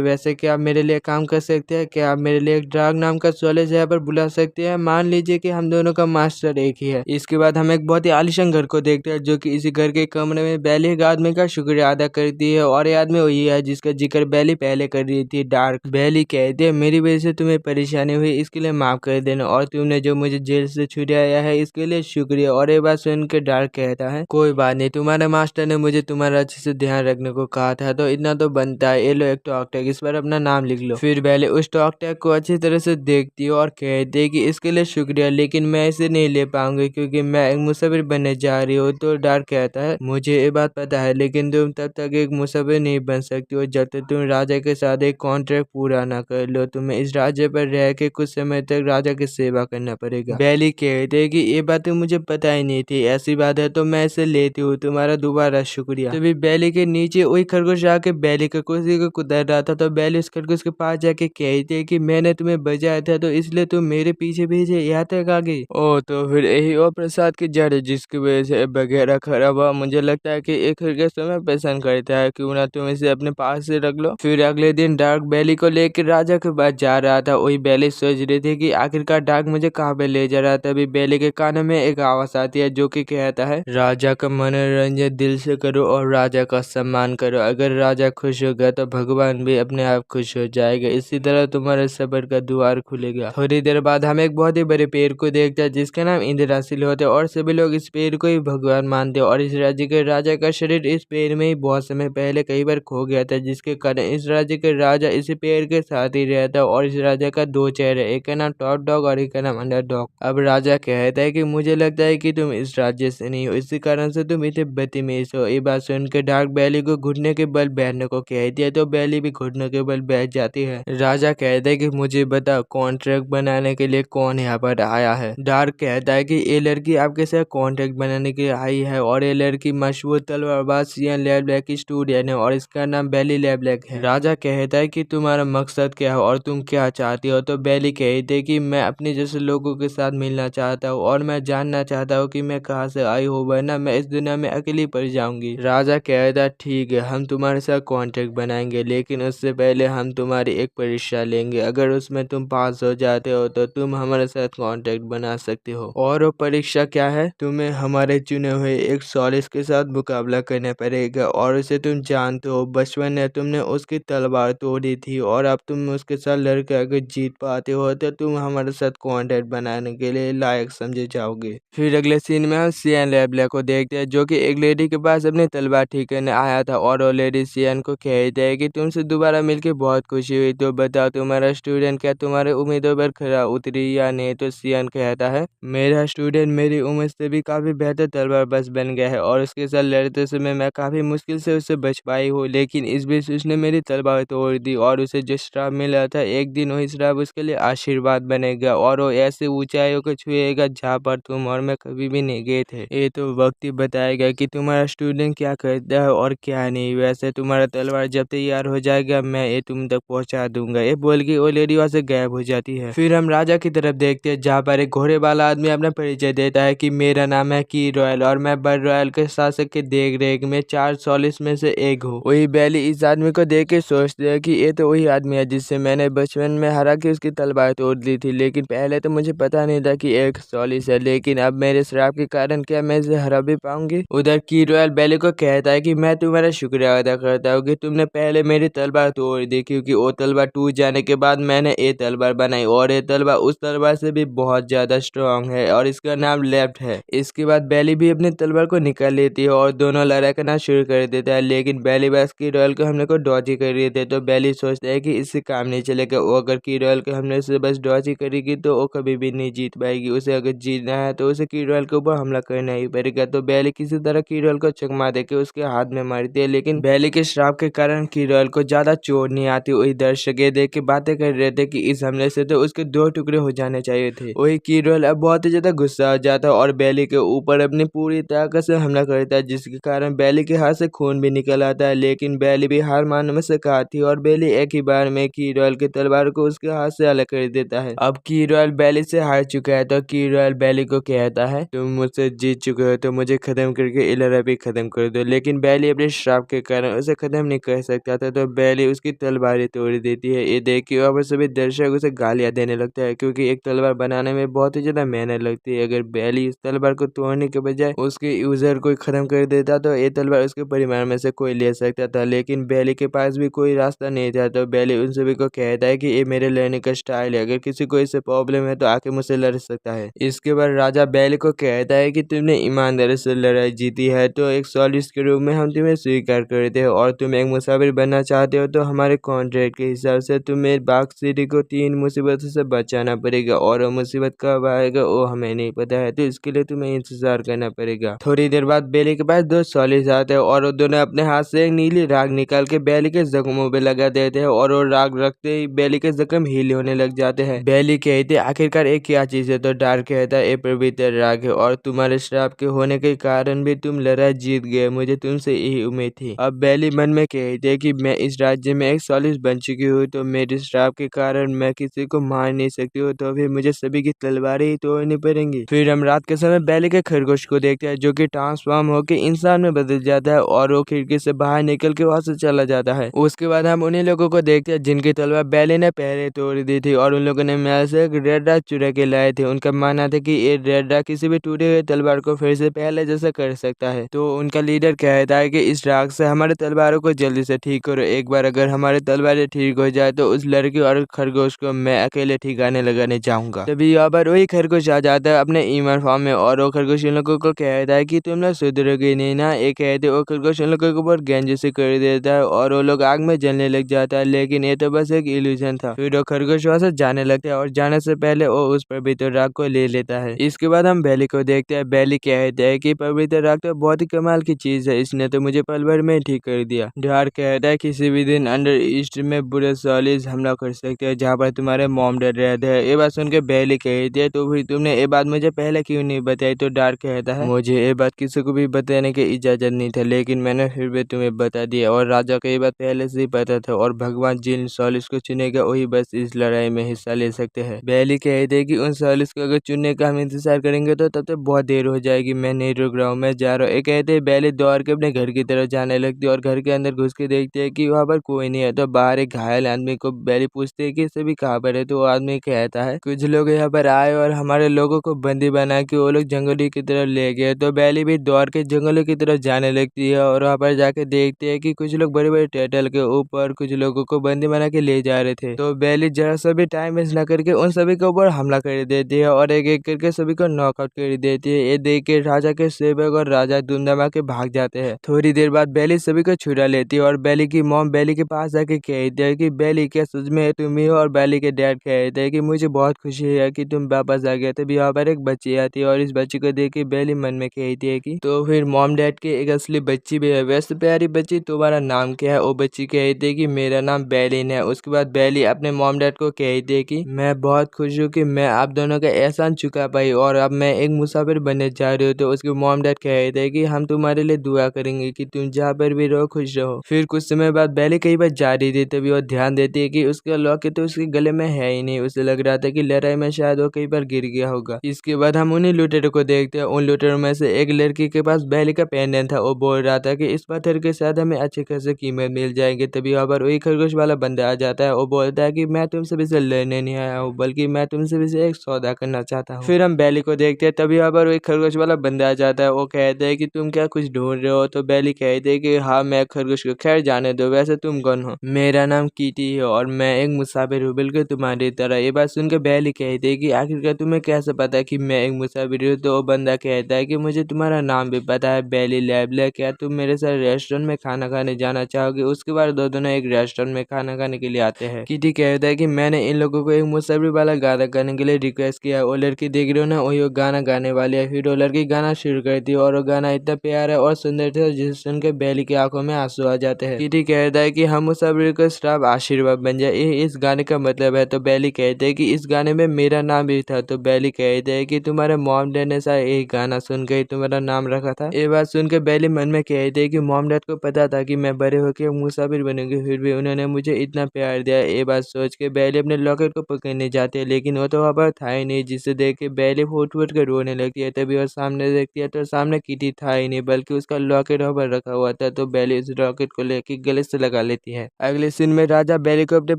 वैसे क्या आप मेरे लिए काम कर सकते हैं? क्या आप मेरे लिए एक ड्राग नाम का कॉलेज यहाँ पर बुला सकते हैं? मान लीजिए कि हम दोनों का मास्टर एक ही है। इसके बाद हम एक बहुत ही आलीशान घर को देखते हैं, जो कि इसी घर के कमरे में बैली एक आदमी का शुक्रिया अदा करती है, और ये आदमी वही है जिसका जिक्र बैली पहले कर रही थी। डार्क बैली कहती है, मेरी वजह से तुम्हें परेशानी हुई, इसके लिए माफ कर देना, और तुमने जो मुझे जेल से छुड़ाया है इसके लिए शुक्रिया। और ये बात सुन के डार्क कहता है, कोई बात नहीं, तुम्हारे मास्टर ने मुझे तुम्हारा अच्छे से ध्यान रखने को कहा था, तो इतना तो बनता है। ये लो एक टॉक टैग, इस पर अपना नाम लिख लो। फिर बैली उस टॉक टैग को अच्छी तरह से देखती है और कहती है कि इसके लिए शुक्रिया, लेकिन मैं इसे नहीं ले पाऊंगी क्योंकि मैं एक मुसाफिर बनने जा रही हूँ। तो डार्क कहता है, मुझे ये बात पता है, लेकिन तुम तब तक एक मुसाफिर नहीं बन सकती हो जब तक तुम राजा के साथ एक कॉन्ट्रैक्ट पूरा ना कर लो। तुम्हें इस राज्य पर रह के कुछ समय तक राजा की सेवा करना पड़ेगा। बैली कहते है कि ये बात तो मुझे पता ही नहीं थी, ऐसी बात है तो मैं इसे लेती हूँ, तुम्हारा दोबारा शुक्रिया। तभी बैली के नीचे वही खरगोश आके बैली का कुर्सी को कुतर रहा था, तो बैली उस खरगोश के पास जाके कहती है कि मैंने तुम्हें बचाया था, तो इसलिए तुम मेरे पीछे पीछे यहाँ तक आ गई। ओ, तो फिर यही और प्रसाद की जड़ है जिसकी वजह से वगैरह खराब हुआ। मुझे लगता है कि एक खरगोश तुम्हें पसंद करता है, क्यों ना तुम इसे अपने पास से रख लो। फिर अगले दिन डार्क बैली को लेकर राजा के पास जा रहा था। वही बैली सोच रही थी कि आखिरकार डार्क मुझे कहाँ पे ले जा रहा था। तभी बैली के कानों में एक आवाज आती है जो कि कहता है, राजा का मनोरंजन दिल से करो और राजा का सम्मान करो। अगर राजा खुश होगा तो भगवान भी अपने आप खुश हो जाएगा। इसी तरह तुम्हारे सब्र का द्वार खुलेगा। थोड़ी देर बाद हम एक बहुत ही बड़े पेड़ को देखते हैं जिसका नाम इंद्रासिल होता है, और सभी लोग इस पेड़ को ही भगवान मानते हैं। और इस राज्य के राजा का शरीर इस पेड़ में ही बहुत समय पहले कई बार खो गया था, जिसके कारण इस राज्य के राजा इसी पेड़ के साथ ही रहता है। और इस राजा का दो चेहरे, एक का नाम टॉप डॉग और एक का नाम अंडर डॉग। अब राजा कहता है कि मुझे लगता है कि तुम इस राज्य से नहीं हो, इसी कारण से तुम इतने बदतमीज हो। ये बात सुनकर डार्क बैली को घुटने के बल बैठने को कहती है, तो बैली भी घुटने के बल बैठ जाती है। राजा कहता है कि मुझे बता, कॉन्ट्रैक्ट बनाने के लिए कौन यहाँ पर आया है? डार्क कहता है कि ये लड़की आपके साथ कॉन्ट्रैक्ट बनाने के लिए आई है, और ये लड़की मशहूर तलवारबाज सियान लेब्लैक की स्टूडेंट है, और इसका नाम बैली लेब्लैक है। राजा कहता है कि तुम्हारा मकसद क्या है और तुम क्या चाहती हो? तो बैली कहती है कि मैं अपने जैसे लोगों के साथ मिलना चाहता हूँ, और मैं जानना चाहता हूँ कि मैं कहाँ से आई हूँ, वरना मैं इस दुनिया में अकेली पड़ जाऊंगी। राजा कहता है, ठीक है, हम तुम्हारे साथ कॉन्ट्रैक्ट बनाएंगे, लेकिन उससे पहले हम तुम्हारी एक परीक्षा लेंगे। अगर उसमें तुम पास हो जाते हो तो तुम हमारे साथ कॉन्ट्रैक्ट बना सकते हो। और वो परीक्षा क्या है? तुम्हें हमारे चुने हुए एक सॉलिस के साथ मुकाबला करना पड़ेगा, और उसे तुम जानते हो, बचपन में तुमने उसकी तलवार तोड़ी थी, और अब तुम उसके साथ लड़कर अगर जीत पाते हो तो तुम हमारे साथ कॉन्ट्रैक्ट बनाने के लिए लायक समझे जाओगे। फिर अगले सीन में हम सियान लेब्लैक को देखते हैं, जो कि एक लेडी के पास अपनी तलवार ठीक करने आया था, और वो लेडी सियान को कहते हैं कि तुमसे दोबारा मिलके बहुत खुशी हुई, तो बताओ तुम्हारा स्टूडेंट क्या तुम्हारे उम्मीदों पर खरा उतरी या नहीं? तो सियान कहता है, मेरा स्टूडेंट मेरी उम्मीद से भी काफी बेहतर तलवारबाज बन गया है, और उसके साथ लड़ते समय मैं काफी मुश्किल से उससे बच पाई हूँ, लेकिन इस बीच उसने मेरी तलवार तोड़ दी, और उसे जो श्राप मिला था एक दिन वही श्राप उसके लिए आशीर्वाद बनेगा, और वो ऐसे ऊंचाइयों को छुएगा जहाँ पर तुम और मैं कभी भी नहीं गए थे। ये तो वक्त ही बताएगा कि तुम्हारा स्टूडेंट क्या करता है और क्या नहीं। वैसे तुम्हारा तलवार जब तैयार हो जाएगा मैं ये तुम तक पहुंचा दूंगा। ये बोल के वो लेडी वहां से गायब हो जाती है। फिर हम राजा की तरफ देखते हैं, जहाँ पर एक घोड़े वाला आदमी अपना परिचय देता है कि मेरा नाम है की रॉयल, और मैं बड़ रॉयल के शासक के देख रेख में 4 सॉलिस में से एक हूँ। वही बैली इस आदमी को देख के सोचते है कि ये तो वही आदमी है जिससे मैंने बचपन में हरा के उसकी तलवार तोड़ दी थी, लेकिन पहले तो मुझे पता नहीं था कि एक सॉलिस है, लेकिन अब मेरे श्राप के कारण क्या मैं इसे हरा भी पाऊंगी? उधर की रॉयल बैली को कहता है कि मैं तुम्हारा शुक्रिया अदा करता हूँ कि तुमने पहले मेरी तलवार तोड़ दी, क्योंकि वो तलवार टूट जाने के बाद मैंने ये तलवार बनाई, और ये तलवार उस तलवार से भी बहुत ज्यादा स्ट्रॉन्ग है, और इसका नाम लेफ्ट है। इसके बाद बैली भी अपनी तलवार को निकाल लेती है और दोनों लड़ाई करना शुरू कर देता है, लेकिन बैली बस की रॉयल को हमने को डॉजी कर रही थे, तो बैली सोचता है कि इससे काम नहीं चलेगा। वो अगर की रॉयल को हमने से बस डॉजी करेगी तो वो कभी भी नहीं जीत पाएगी। उसे अगर जीतना है तो उसे की रॉयल के ऊपर हमला करना ही पड़ेगा। तो बैली किसी तरह की रॉयल को चकमा देके उसके हाथ में मारती है, लेकिन बैली के श्राप के कारण की रॉयल को ज्यादा चोट नहीं आती। वही दर्शक ये देख के बातें कर रहे थे कि इस हमले से तो उसके 2 टुकड़े हो जाने चाहिए थे। वही की रॉयल अब बहुत ही ज्यादा गुस्सा हो जाता है और बैली के ऊपर अपनी पूरी ताकत से हमला करता है, जिसके कारण बैली के हाथ से खून भी निकल आता है, लेकिन बैली भी हार मानने में से कहती है और बैली एक ही बार में की रॉयल की तलवार को उसके हाथ से अलग कर देता है। अब की रॉयल बैली से हार चुका है, तो की रॉयल बैली को कहता है, तुम मुझसे जीत चुके हो तो मुझे खत्म करके इलरा भी खत्म कर दो, लेकिन बैली अपने श्राप के कारण दुश्मन उसे खत्म नहीं कर सकता था, तो बेली उसकी तलवारें तोड़ देती है। ये देख के वहाँ पर सभी दर्शक उसे गालियां देने लगता है, क्योंकि एक तलवार बनाने में बहुत ही ज्यादा मेहनत लगती है। अगर बेली इस तलवार को तोड़ने के बजाय उसके यूजर को खत्म कर देता तो ये तलवार उसके परिवार में से कोई ले सकता था, लेकिन बेली के पास भी कोई रास्ता नहीं था। तो बेली उन सभी को कहता है कि ये मेरे लड़ने का स्टाइल है, अगर किसी को इससे प्रॉब्लम है तो आके मुझसे लड़ सकता है। इसके बाद राजा बेली को कहता है कि तुमने ईमानदारी से लड़ाई जीती है, तो एक सॉलिस्ट के रूप में हम तुम्हें स्वीकार करते हैं, और तुम एक मुसाफिर बनना चाहते हो तो हमारे कॉन्ट्रैक्ट के हिसाब से तुम्हें बाग सिटी को 3 मुसीबतों से बचाना पड़ेगा, और वो मुसीबत कब आएगा वो हमें नहीं पता है, तो इसके लिए तुम्हें इंतजार करना पड़ेगा। थोड़ी देर बाद बेली के पास 2 सॉलिस्ट आते हैं, और वो दोनों अपने हाथ से एक नीली राग निकाल के बेली के जख्मों पे लगा देते हैं, और वो राग रखते ही बेली के जख्म हील होने लग जाते हैं। बेली कहती है आखिरकार एक क्या चीज है, तो डार्क कहता है ये पवित्र राग है, और तुम्हारे श्राप के होने के कारण भी तुम लड़ाई जीत गए, मुझे तुमसे यही उम्मीद थी। अब बेली मन में कहती है कि मैं इस राज्य में एक सॉलिस्ट बन चुकी हूँ, तो मेरे श्राप के कारण मैं किसी को मार नहीं सकती हूँ, तो फिर मुझे सभी की तलवारें ही तोड़नी पड़ेंगी। फिर हम रात के समय बेली के खरगोश को देखते हैं, जो कि ट्रांसफॉर्म होकर इंसान में बदल जाता है, और वो खिड़की से बाहर निकल के वहां से चला जाता है। उसके बाद हम उन्हीं लोगों को देखते हैं जिनकी तलवार बेली ने पहले तोड़ दी थी, और उन लोगों ने महल से एक रेड राग चुरा के लाए थे। उनका मानना था कि ये रेड राग किसी भी टूटे हुए तलवार को फिर से पहले जैसा कर सकता है। तो उनका लीडर कहता है कि इस राग से हमारे तलवारों को जल्दी से ठीक करो, एक बार अगर हमारे तलवारें ठीक हो जाए तो उस लड़की और खरगोश को मैं अकेले ठिकाने लगाने जाऊंगा। तभी यहाँ पर वही खरगोश आ जाता है अपने ईमान फॉर्म में, और वो खरगोश इन लोगों को कहता है कि तुम लोग सुधरोगे नहीं ना। एक कहते वो खरगोश इन लोगों को बहुत गंजे से कर देता है, और वो लोग आग में जलने लग जाता है, लेकिन ये तो बस एक इल्यूजन था। फिर वो खरगोश वहां से जाने लगता है, और जाने से पहले वो उस पवित्र राग को ले लेता है। इसके बाद हम बेली को देखते हैं। बेली कहते हैं कि पवित्र राग तो बहुत ही कमाल की चीज है, इसने तो मुझे पल भर में ठीक कर दिया। डार्क कहता है किसी भी दिन अंडर ईस्ट में बुरे सॉलिस हमला कर सकते हैं, जहाँ पर तुम्हारे मॉम डैड रहते हैं। ये बात सुन के बेली कहती है तो फिर तुमने ये बात मुझे पहले क्यों नहीं बताई। तो डार्क कहता है मुझे ये बात किसी को भी बताने की इजाजत नहीं था, लेकिन मैंने फिर भी तुम्हें बता दिया, और राजा को ये बात पहले से ही पता था, और भगवान जिन सॉलिस को चुनेगा वही बस इस लड़ाई में हिस्सा ले सकते हैं। बेली कहते है कि उन सॉलिस को अगर चुनने का हम इंतजार करेंगे तो तब तक बहुत देर हो जाएगी, मैं नहीं रुक रहा हूँ, मैं जा रहा हूँ। ये कहते हैं बेली दौड़ के अपने घर की तरफ जाने लगती है, और घर के अंदर घुस के देखते है कि वहाँ पर कोई नहीं है। तो बाहर एक घायल आदमी को बेली पूछते है कि सभी कहाँ पर है, तो वो आदमी कहता है कुछ लोग यहाँ पर आए और हमारे लोगों को बंदी बना के वो लोग जंगलों की तरफ ले गए। तो बेली भी दौड़ के जंगलों की तरफ जाने लगती है, और वहाँ पर जाके देखते है कि कुछ लोग बड़े बड़े टेटल के ऊपर कुछ लोगों को बंदी बना के ले जा रहे थे। तो बेली जरा सा भी टाइम वेस्ट न करके उन सभी के ऊपर हमला कर देती है, और एक एक करके सभी को नॉकआउट कर देती है। ये देख के राजा के सेवक और राजा दुमदमा के भाग जाते हैं। थोड़ी देर बाद बेली सभी को छुड़ा लेती है, और बेली की मॉम बेली के पास जाके कहती है कि बेली क्या सच में तुम ही हो। और बेली के डैड कहते हैं कि मुझे बहुत खुशी है कि तुम वापस आ गए। तभी यहाँ पर एक बच्ची आती है, और इस बच्ची को देख के बेली मन में कहती है कि तो फिर मॉम डैड की एक असली बच्ची भी है, वैसे प्यारी बच्ची तुम्हारा नाम क्या है। वो बच्ची कहती है कि मेरा नाम बेलिन है। उसके बाद बेली अपने मॉम डैड को कहती है कि मैं बहुत खुश हूँ कि मैं आप दोनों का एहसान चुका पाई, और अब मैं एक मुसाफिर बनने जा रही हूँ। तो उसके मॉम डैड कहते हैं कि हम तुम्हारे लिए दुआ करेंगे कि तुम जहाँ पर भी रहो खुश रहो। फिर कुछ समय बाद बेली कई बार जा रही थी, तभी वो ध्यान देती है कि उसका लॉकेट तो उसके गले में है ही नहीं। उसे लग रहा था कि लड़ाई में शायद वो कई बार गिर गया होगा। इसके बाद हम उन्हीं लुटेरों को देखते हैं। उन लुटेरों में से एक लड़की के पास बेली का पेंडेंट था। वो बोल रहा था कि इस पत्थर के साथ हमें अच्छे खासे कीमत मिल जाएंगे। तभी वहाँ पर वही खरगोश वाला बंदा आ जाता है। वो बोलता है कि मैं तुमसे भी से लड़ने नहीं आया हूँ, बल्कि मैं तुमसे भी से एक सौदा करना चाहता हूँ। फिर हम बेली को देखते हैं। तभी वहाँ पर वही खरगोश वाला बंदा आ जाता है। वो कहते हैं कि तुम क्या कुछ ढूंढ रहे हो। तो बेली कहते हैं कि हाँ मैं खरगोश को। खैर जाने दो, वैसे तुम कौन हो। मेरा नाम कीटी है, और मैं एक मुसाफिर हूँ बिल्कुल तुम्हारी तरह। ये बात सुनकर बेली कहती है कि आखिरकार तुम्हें कैसे पता है कि मैं एक मुसाफिर हूँ। तो वो बंदा कहता है कि मुझे तुम्हारा नाम भी पता है, बेली लैबले। क्या तुम मेरे साथ रेस्टोरेंट में खाना खाने जाना चाहोगे। उसके बाद दोनों एक रेस्टोरेंट में खाना खाने के लिए आते हैं। कीटी कहता है कि मैंने इन लोगों को एक मुसाफिर वाला गाना गाने के लिए रिक्वेस्ट किया। वो लड़की देख रही हो ना, वही वो गाना गाने वाली है। फिर वो लड़की गाना शुरू करती है, और वो गाना इतना प्यारा और सुंदर था जिसे सुनकर बेली की आंखों में आंसू आ जाते हैं। कीटी कहता है कि हम मुसाफिर को श्राप आशीर्वाद बन जाए, ये इस गाने का मतलब है। तो बेली कहते हैं कि इस गाने में मेरा नाम भी था। तो बेली कहते हैं कि तुम्हारे मॉम डैड ने शायद यही गाना सुनकर तुम्हारा नाम रखा था। ये बात सुनकर बेली मन में कहते हैं कि मॉम डैड को पता था कि मैं बड़े होकर मुसाफिर बनूंगी, फिर भी उन्होंने मुझे इतना प्यार दिया। ये बात सोच के बेली अपने लॉकेट को पकड़ने जाती है, लेकिन वो तो वहाँ पर था ही नहीं, जिसे देख के बेली फूट फूट कर रोने लगती है। तभी वो सामने देखती है तो सामने कीटी था ही नहीं, बल्कि उसका लॉकेट वहाँ पर रखा हुआ था। तो बैली उस रॉकेट को लेके गले से लगा लेती है। अगले सीन में राजा बैली को अपने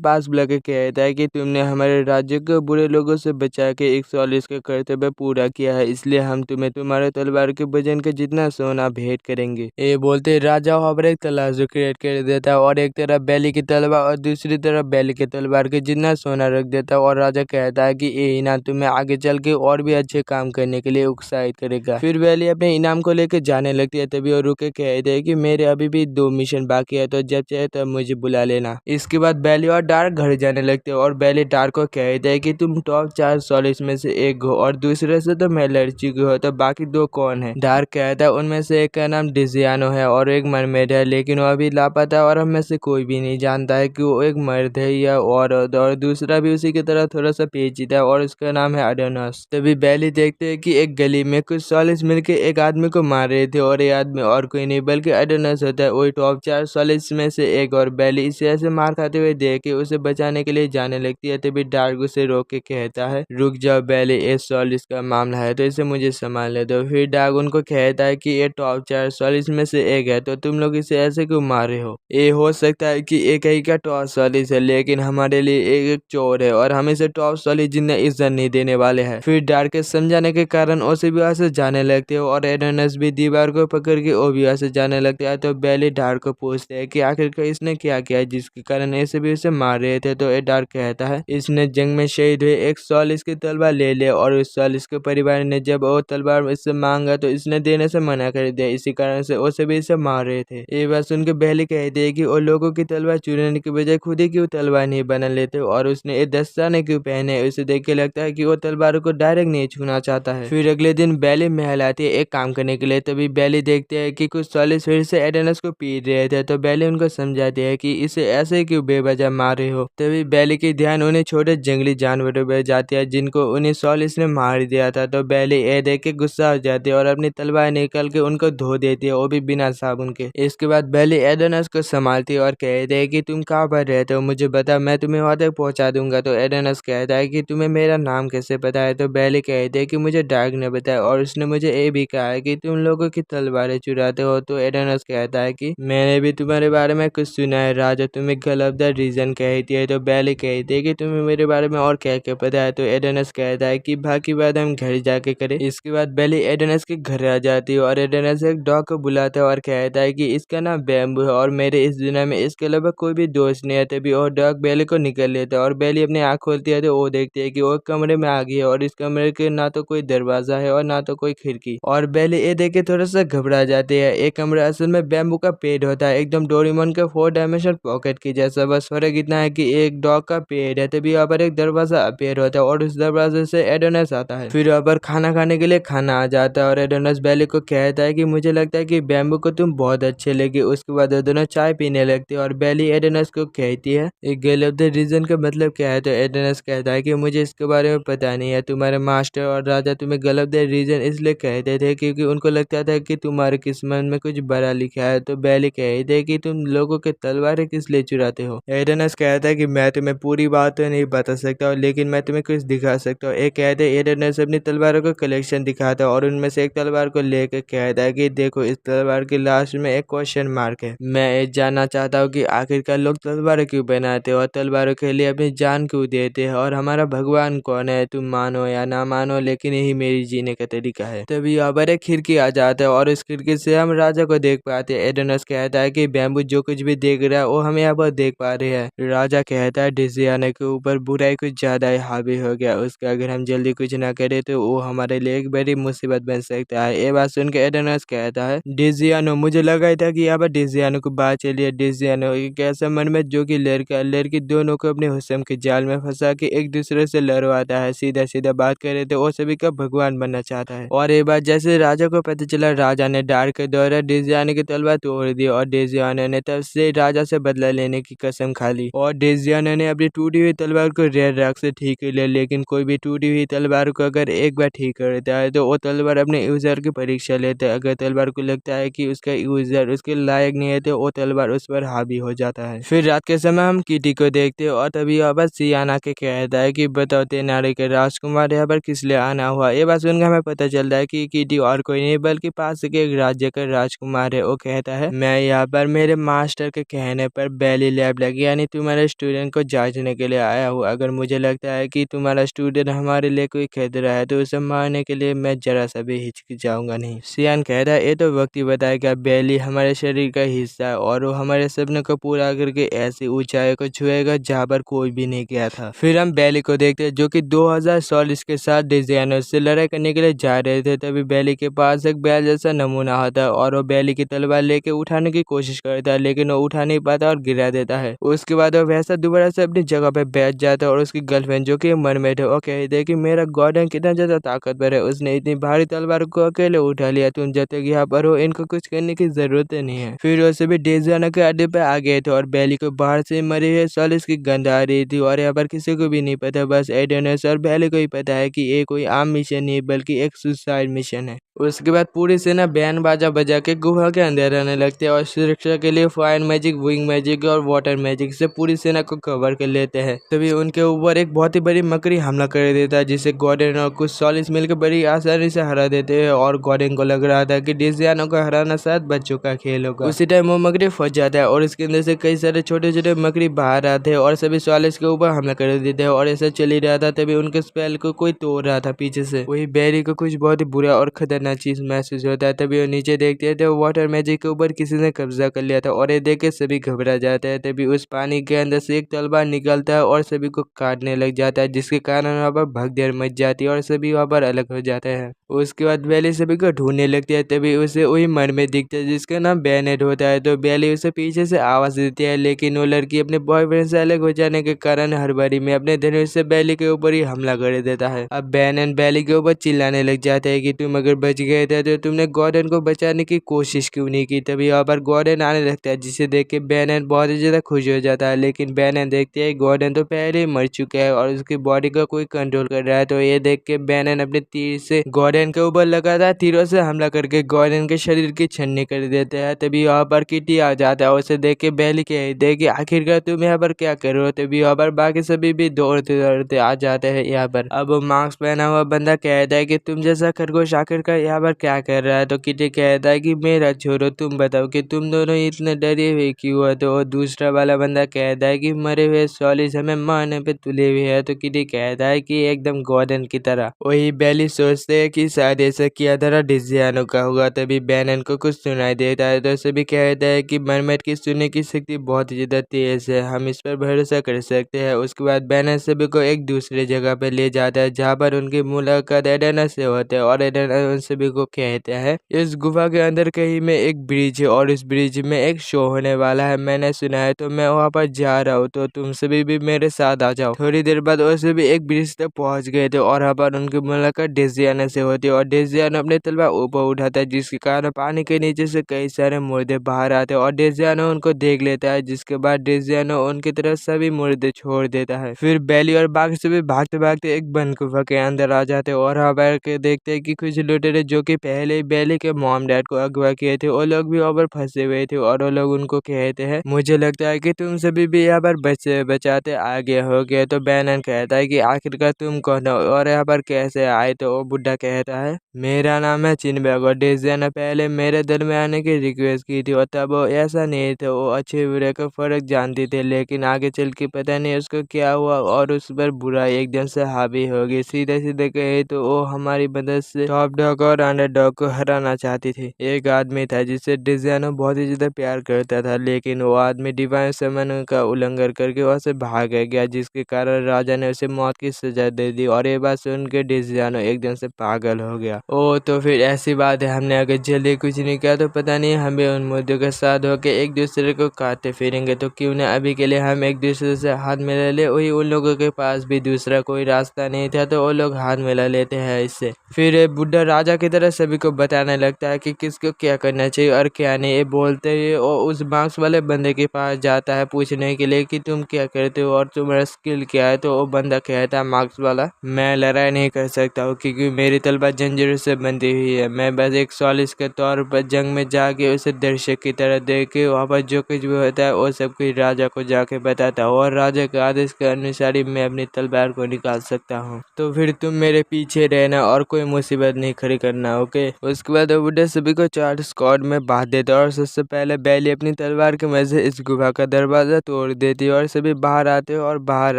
पास बुला के कहता है कि तुमने हमारे राज्य को बुरे लोगों से बचा के 140 का कर्तव्य पूरा किया है, इसलिए हम तुम्हें तुम्हारे तलवार के वजन के जितना सोना भेंट करेंगे। ये बोलते राजा वहाँ पर एक तराजू क्रिएट कर देता है और एक तरफ बैली की तलवार और दूसरी तरफ बैली की तलवार के जितना सोना रख देता है और राजा कहता है कि ये इनाम तुम्हें आगे चल के और भी अच्छे काम करने के लिए उत्साहित करेगा। फिर बैली अपने इनाम को लेकर जाने लगती है, तभी वो रुके कहते हैं कि मेरे अभी भी 2 मिशन बाकी है, तो जब चाहे तब मुझे बुला लेना। इसके बाद बैली और डार्क घर जाने लगते हैं और बैली डार्क को कहते हैं कि तुम टॉप 4 सॉलिड्स में से एक हो और दूसरे से तो मैं लड़ चुकी हो, तो बाकी 2 कौन है? डार्क कहता है उनमें से एक का नाम डिजियानो है और एक मरमेड है, लेकिन वो अभी लापता है और हम में से कोई भी नहीं जानता है कि वो एक मर्द है या औरत, और दूसरा भी उसी की तरह थोड़ा सा पेचीदा है और उसका नाम है अडोनस। तभी बैली देखते हैं कि एक गली में कुछ सॉलिड्स मिलकर एक आदमी को मार रहे थे और ये आदमी और कोई नहीं बल्कि अडोनस होता है, वही टॉप 4 सॉलिड्स में से एक। और बैली इसे ऐसे मार खाते हुए देख के उसे बचाने के लिए जाने लगती है, तभी डार्क उसे रोक के कहता है रुक जाओ बैली, इस सॉलिड्स का मामला है तो इसे मुझे संभालने दो। फिर डार्क उनको कहता है कि ये टॉप 4 सॉलिड्स में से एक है, तो तुम लोग इसे ऐसे क्यों मार रहे हो? ये हो सकता है कि एक ही का टॉप सॉलिड है, लेकिन हमारे लिए एक चोर है और हम इसे टॉप सॉलिड जितना इज्जत नहीं देने वाले हैं। फिर डार्क के समझाने के कारण उसे भी वहां से जाने लगते हो और एडोनस भी दीवार को पकड़ के वो भी वहां से जाने लगते हैं। तो बैली डार्क को पूछते है कि आखिरकार इसने क्या किया जिसके कारण ऐसे भी उसे मार रहे थे? तो डार्क कहता है इसने जंग में शहीद हुए एक सॉलिड की तलवार ले लिया और उस सॉलिड के परिवार ने जब वो तलवार इससे मांगा तो इसने देने से मना कर दिया, इसी कारण से उसे भी इसे मार रहे थे। ये बात सुनकर बैली कहती है कि वो लोगों की तलवार चुराने की बजाय खुद ही क्यों तलवार नहीं बना लेते और उसने ये दस्ताने क्यों पहने? उसे देख के लगता है कि वो तलवार को डायरेक्ट नहीं छूना चाहता है। फिर अगले दिन बैली महल आती है एक काम करने के लिए, तभी बैली देखते है कि कुछ सॉलिड फिर से एडोनस को पीट रहे थे, तो बैली उनको समझाती है कि इसे ऐसे क्यों बेवजह मार रहे हो। तभी बैली की ध्यान उन्हें छोटे जंगली जानवरों पर जाती है जिनको उन्हें सॉलिड्स ने मार दिया था, तो बैली ये देख के गुस्सा हो जाती है और अपनी तलवार निकाल के उनको धो देती है, वो भी बिना साबुन के। इसके बाद बैली एडोनस को संभालती है और कहते है कि तुम कहाँ पर रहते हो, मुझे बता, मैं तुम्हें वहां तक पहुंचा दूंगा। तो एडोनस कहता है कि तुम्हें मेरा नाम कैसे पता है? तो बैली कहते है कि मुझे डार्क ने बताया और उसने मुझे ये भी कहा है कि तुम लोगों की तलवारें चुराते हो। तो एडोनस कहता है कि मैंने भी तुम्हारे बारे में कुछ सुना है राजा, तुम्हें गलत रीजन कहती है। तो बैली कहती है कि तुम्हें मेरे बारे में और क्या क्या पता है? तो एडोनस कहता है कि बाकी बात हम घर जाके करें। इसके बाद बैली एडोनस के घर आ जाती है और एडोनस एक डॉग को बुलाता है और कहता है कि इसका नाम बैम्बू है और मेरे इस दुनिया में इसके अलावा कोई भी दोस्त नहीं है। तभी और डॉग बैली को निकल लेता है और बैली अपनी आँख खोलती है तो वो देखती है कि वो कमरे में आ गई है और इस कमरे के ना तो कोई दरवाजा है और ना तो कोई खिड़की, और बैली ये देख के थोड़ा सा घबरा जाती है। एक कमरा असल में बैम्बू का पेड़ होता है, एकदम डोरेमोन के 4 डायमेंशनल पॉकेट की जैसा, बस फर्क इतना है कि एक डॉग का पेड़ है। तभी यहाँ पर एक दरवाजा अपीयर होता है और उस दरवाजे से एडोनस आता है। फिर यहाँ पर खाना खाने के लिए खाना आ जाता है और एडोनस बैली को कहता है कि मुझे लगता है कि बैम्बू को तुम बहुत अच्छे लगे। उसके बाद दोनों चाय पीने लगते हैं और बैली एडोनस को कहती है एक गर्ल ऑफ द रीजन का मतलब क्या है? तो एडोनस कहता है कि मुझे इसके बारे में पता नहीं है, तुम्हारे मास्टर और राजा तुम्हें गर्ल ऑफ द रीजन इसलिए कहते थे क्योंकि उनको लगता था कि तुम्हारे किस्मत में कुछ बड़ा लिखा है। तो बैली कहते है कि तुम लोगों के तलवारें किस लिए चुराते हो? एडोनस कहता है कि मैं तुम्हें पूरी बात तो नहीं बता सकता लेकिन मैं तुम्हें कुछ दिखा सकता हूँ। एक कहते हैं एडोनस अपनी तलवारों का कलेक्शन दिखाता है और उनमें से एक तलवार को लेकर कहता है कि देखो, इस तलवार के लास्ट में एक क्वेश्चन मार्क है। मैं ये जानना चाहता हूँ कि आखिरकार लोग तलवारें क्यों बनाते हो और तलवारों के लिए अपनी जान क्यों देते हैं और हमारा भगवान कौन है? तुम मानो या ना मानो, लेकिन यही मेरी जीने का तरीका है। तभी यहाँ पर एक खिड़की आ जाता है और इस खिड़की से हम राजा को देख पाते हैं। एडोनस कहता है कि बैम्बू जो कुछ भी देख रहा है वो हम यहाँ पर देख पा रहे हैं। राजा कहता है डिजियाना के ऊपर बुराई कुछ ज्यादा ही हावी हो गया, उसका अगर हम जल्दी कुछ ना करें तो वो हमारे लिए एक बड़ी मुसीबत बन सकता है। ये बात सुनकर एडोनस कहता है डिजियानो, मुझे लगा था कि यहाँ पर डिजियानो को बात चली है। डिजियानो एक ऐसा मनमेद जो कि लड़का लड़की दोनों को अपने हुस्न के जाल में फंसा के एक दूसरे से लड़वाता है, सीधा सीधा बात करे तो वो सभी का भगवान बनना चाहता है। और ये बात जैसे राजा को पता चला, राजा ने डार्क के द्वारा डिजियानो की तलवार तोड़ दी और डिजियानो ने तब से राजा से बदला लेने की कसम खा ली और डिजियानो ने अपनी टूटी हुई तलवार को रेड रॉक से ठीक कर लिया। लेकिन कोई भी टूटी हुई तलवार को अगर एक बार ठीक करता है तो वो तलवार अपने यूजर की परीक्षा लेता है। अगर तलवार को लगता है कि उसका यूजर उसके लायक नहीं है तो वो तलवार उस पर हावी हो जाता है। फिर रात के समय हम किटी को देखते हैं और तभी यहाँ पर सियाना के कहता है कि बताओ तेनाली के राजकुमार यहाँ पर किस लिए आना हुआ। ये बात सुनकर हमें पता चलता है कि किटी और कोई नहीं बल्कि पास के एक राज्य का राजकुमार है। वो कहता कहता है, मैं यहाँ पर मेरे मास्टर के कहने पर बैली लैब लगी, यानी तुम्हारे स्टूडेंट को जांचने के लिए आया हूँ। अगर मुझे लगता है कि तुम्हारा स्टूडेंट हमारे लिए कोई खतरा है तो उसे मारने के लिए मैं जरा सा भी हिचकिचाऊंगा नहीं। सियान कहता है, ये तो वक्त ही बताएगा। बैली हमारे शरीर का हिस्सा है और वो हमारे सपने को पूरा करके ऐसी ऊंचाई को छुएगा जहाँ पर कोई भी नहीं गया था। फिर हम बैली को देखते हैं जो कि 2000 के साथ डिजाइनर से लड़ाई करने के लिए जा रहे थे। तभी बैली के पास एक बैल जैसा नमूना होता है और वो बैली की तलवार लेके उठाने की कोशिश करता है, लेकिन वो उठा नहीं पाता और गिरा देता है। उसके बाद वो वैसा दोबारा से अपनी जगह पे बैठ जाता है और उसकी गर्लफ्रेंड जो कि मरमेड है वो कहती है कि मेरा गॉर्डन कितना ज्यादा ताकतवर है, उसने इतनी भारी तलवार को अकेले उठा लिया, तुम जब तक यहाँ पर हो इनको कुछ करने की जरूरत नहीं है। फिर वो सभी डेजियाना के अड्डे पे आ गए थे और बैली को बाहर से मरे हुए सॉलिस की गंध आ रही थी और यहाँ पर किसी को भी नहीं पता, बस एडेनस और बैली को ही पता है कि ये कोई आम मिशन नहीं बल्कि एक सुसाइड मिशन है। उसके बाद पूरी सेना बैंड बाजा बजा के गुफा के अंदर रहने लगते हैं और सुरक्षा के लिए फायर मैजिक, विंग मैजिक और वाटर मैजिक से पूरी सेना को कवर कर लेते हैं। तभी उनके ऊपर एक बहुत ही बड़ी मकड़ी हमला कर देता है जिसे गॉर्डन और कुछ सॉलिस मिलकर बड़ी आसानी से हरा देते हैं और गॉर्डन को लग रहा था कि डिजियानो को हराना शायद बच्चों का खेल होगा। उसी टाइम वो मकड़ी फंस जाता है और इसके अंदर से कई सारे छोटे छोटे मकड़ी बाहर आते हैं और सभी सॉलिस के ऊपर हमला कर देते हैं और ऐसा चल ही रहा था। तभी उनके स्पेल को कोई तोड़ रहा था पीछे से। वही बैरी को कुछ बहुत ही बुरा और खतरनाक चीज महसूस होता है। तभी वो नीचे देखते थे वाटर मैजिक के ऊपर किसी ने कब्जा कर लिया था और ये देख के सभी घबरा जाते हैं। तभी उस पानी के अंदर से एक तलवार निकलता है और सभी को काटने लग जाता है जिसके कारण वहाँ पर भगदड़ मच जाती है और सभी वहाँ पर अलग हो जाते हैं। उसके बाद बैली सभी को ढूंढने लगती है। तभी उसे वही मरमेड दिखता है जिसका नाम बेनेट होता है। तो बैली उसे पीछे से आवाज देती है, लेकिन वो लड़की अपने बॉयफ्रेंड से अलग हो जाने के कारण हर बारी में अपने धनुष से बैली के ऊपर ही हमला कर देता है। अब बेनेट बैली के ऊपर चिल्लाने लग जाते हैं कि तुम अगर बच गए थे तो तुमने गॉर्डन को बचाने की कोशिश क्यों नहीं की। तभी यहाँ पर गॉर्डन आने लगता है जिसे देख के बेनेट बहुत ही ज्यादा खुश हो जाता है, लेकिन बेनेट देखते है गॉर्डन तो पहले ही मर चुका है और उसकी बॉडी का कोई कंट्रोल कर रहा है। तो ये देख के बेनेट अपने तीर से गॉर्डन के ऊपर लगातार तीरों से हमला करके गॉर्डन के शरीर की छन्नी कर देते हैं। तभी यहाँ पर किटी आ जाता है, उसे देख के बैली कहती है कि आखिरकार तुम यहाँ पर क्या कर रहे हो। तभी यहाँ पर बाकी सभी भी दौड़ते दौड़ते आ जाते हैं यहाँ पर। अब मास्क पहना हुआ बंदा कहता है कि तुम जैसा खरगोश आखिरकार यहाँ पर क्या कर रहा है। तो किटी कहता है कि मेरा छोड़ो, तुम बताओ कि तुम दोनों इतने डरे हुए क्यों हो। तो दूसरा वाला बंदा कहता है कि मरे हुए सॉलिस हमें मारने पे तुले हुए है। तो किटी कहता है कि एकदम गॉर्डन की तरह। वही बैली सोचते है कि शायद ऐसा किया तरह डिजियानो का होगा। तभी बैनन को कुछ सुनाई देता है तो सभी कहता है कि मरमेड की सुनने की शक्ति बहुत ही ज्यादा तेज है, हम इस पर भरोसा कर सकते हैं। उसके बाद बैनन सभी को एक दूसरे जगह पे ले जाता है जहाँ पर उनकी मुलाकात एडेना से होते है और एडेना उन सभी को कहते हैं इस गुफा के अंदर कहीं में एक ब्रिज है और इस ब्रिज में एक शो होने वाला है, मैंने सुना है, तो मैं वहाँ पर जा रहा हूँ, तो तुम सभी भी मेरे साथ आ जाओ। थोड़ी देर बाद वो सभी एक ब्रिज तक पहुंच गए थे और वहाँ पर उनकी मुलाकात डेजियाना से होती है और डेजियाना अपने तलवार ऊपर उठाता है जिसके कारण पानी के नीचे से कई सारे मुर्दे बाहर आते हैं और डेजियाना उनको देख लेता है, जिसके बाद डेजियाना उनकी तरफ सभी मुर्दे छोड़ देता है। फिर बैली और बाकी सभी भागते भागते एक बंद गुफा के अंदर आ जाते हैं और वहाँ पर के देखते हैं कि कुछ लुटेरे जो कि पहले ही बैली के मॉम डैड को अगवा किए थे वो लोग भी वहाँ पर फंसे हुए थे और वो लोग उनको कहते हैं मुझे लगता है कि तुम सभी भी यहाँ पर बचाते आगे हो गए। तो बैनन कहता है कि आखिरकार तुम कौन हो और यहाँ पर कैसे आए। तो वो बुढ़ा कहता है मेरा नाम है चिनबैग और डेजियाना पहले मेरे दल में आने की रिक्वेस्ट की थी और तब वो ऐसा नहीं था, वो अच्छे बुरे का फर्क जानती थी, लेकिन आगे चल के पता नहीं उसको क्या हुआ और उस पर बुराई एकदम से हावी हो गई। सीधे सीधे कहे तो वो हमारी मदद से टॉप डॉग और अंडर डॉग को हराना चाहती थी। एक आदमी था जिससे डेजियाना बहुत ही ज्यादा प्यार करता था, लेकिन वो आदमी डिवाइन समन का उल्लंघन करके वहां से भाग गया, जिसके कारण राजा ने उसे मौत की सजा दे दी और ये बात सुन के डेजियानो एकदम से पागल हो गया। ओ तो फिर ऐसी बात है, हमने अगर जल्दी कुछ नहीं किया तो पता नहीं हम भी उन मुद्दों के साथ होकर एक दूसरे को काटते फिरेंगे। तो क्यों ना अभी के लिए हम एक दूसरे से हाथ मिला ले। वही उन लोगों के पास भी दूसरा कोई रास्ता नहीं था तो वो लोग हाथ मिला लेते हैं इससे। फिर बुढ़ा राजा की तरह सभी को बताने लगता है कि किसको क्या करना चाहिए और क्या नहीं। ये बोलते ही वो उस मार्क्स वाले बंदे के पास जाता है पूछने के लिए कि तुम क्या करते हो और तुम्हारा स्किल क्या है। तो वो बंदा कहता है मार्क्स वाला मैं लड़ाई नहीं कर सकता हूँ क्योंकि मेरी तलवार जंजीरों से बंधी हुई है, मैं बस एक सॉलिस के तौर पर जंग में जाके उसे दर्शक की तरह देख के वहाँ पर जो कुछ भी होता है वो सब कुछ राजा को जाके बताता हूँ और राजा के आदेश के अनुसार ही मैं अपनी तलवार को निकाल सकता हूँ। तो फिर तुम मेरे पीछे रहना और कोई मुसीबत नहीं खड़ी करना, ओके। उसके बाद बुढ़े सभी को 4 स्क्वाड में बांध देता है और सबसे पहले बैली अपनी तलवार की मदद से इस गुफा का दरवाजा तोड़ देती है और सभी बाहर आते हैं और बाहर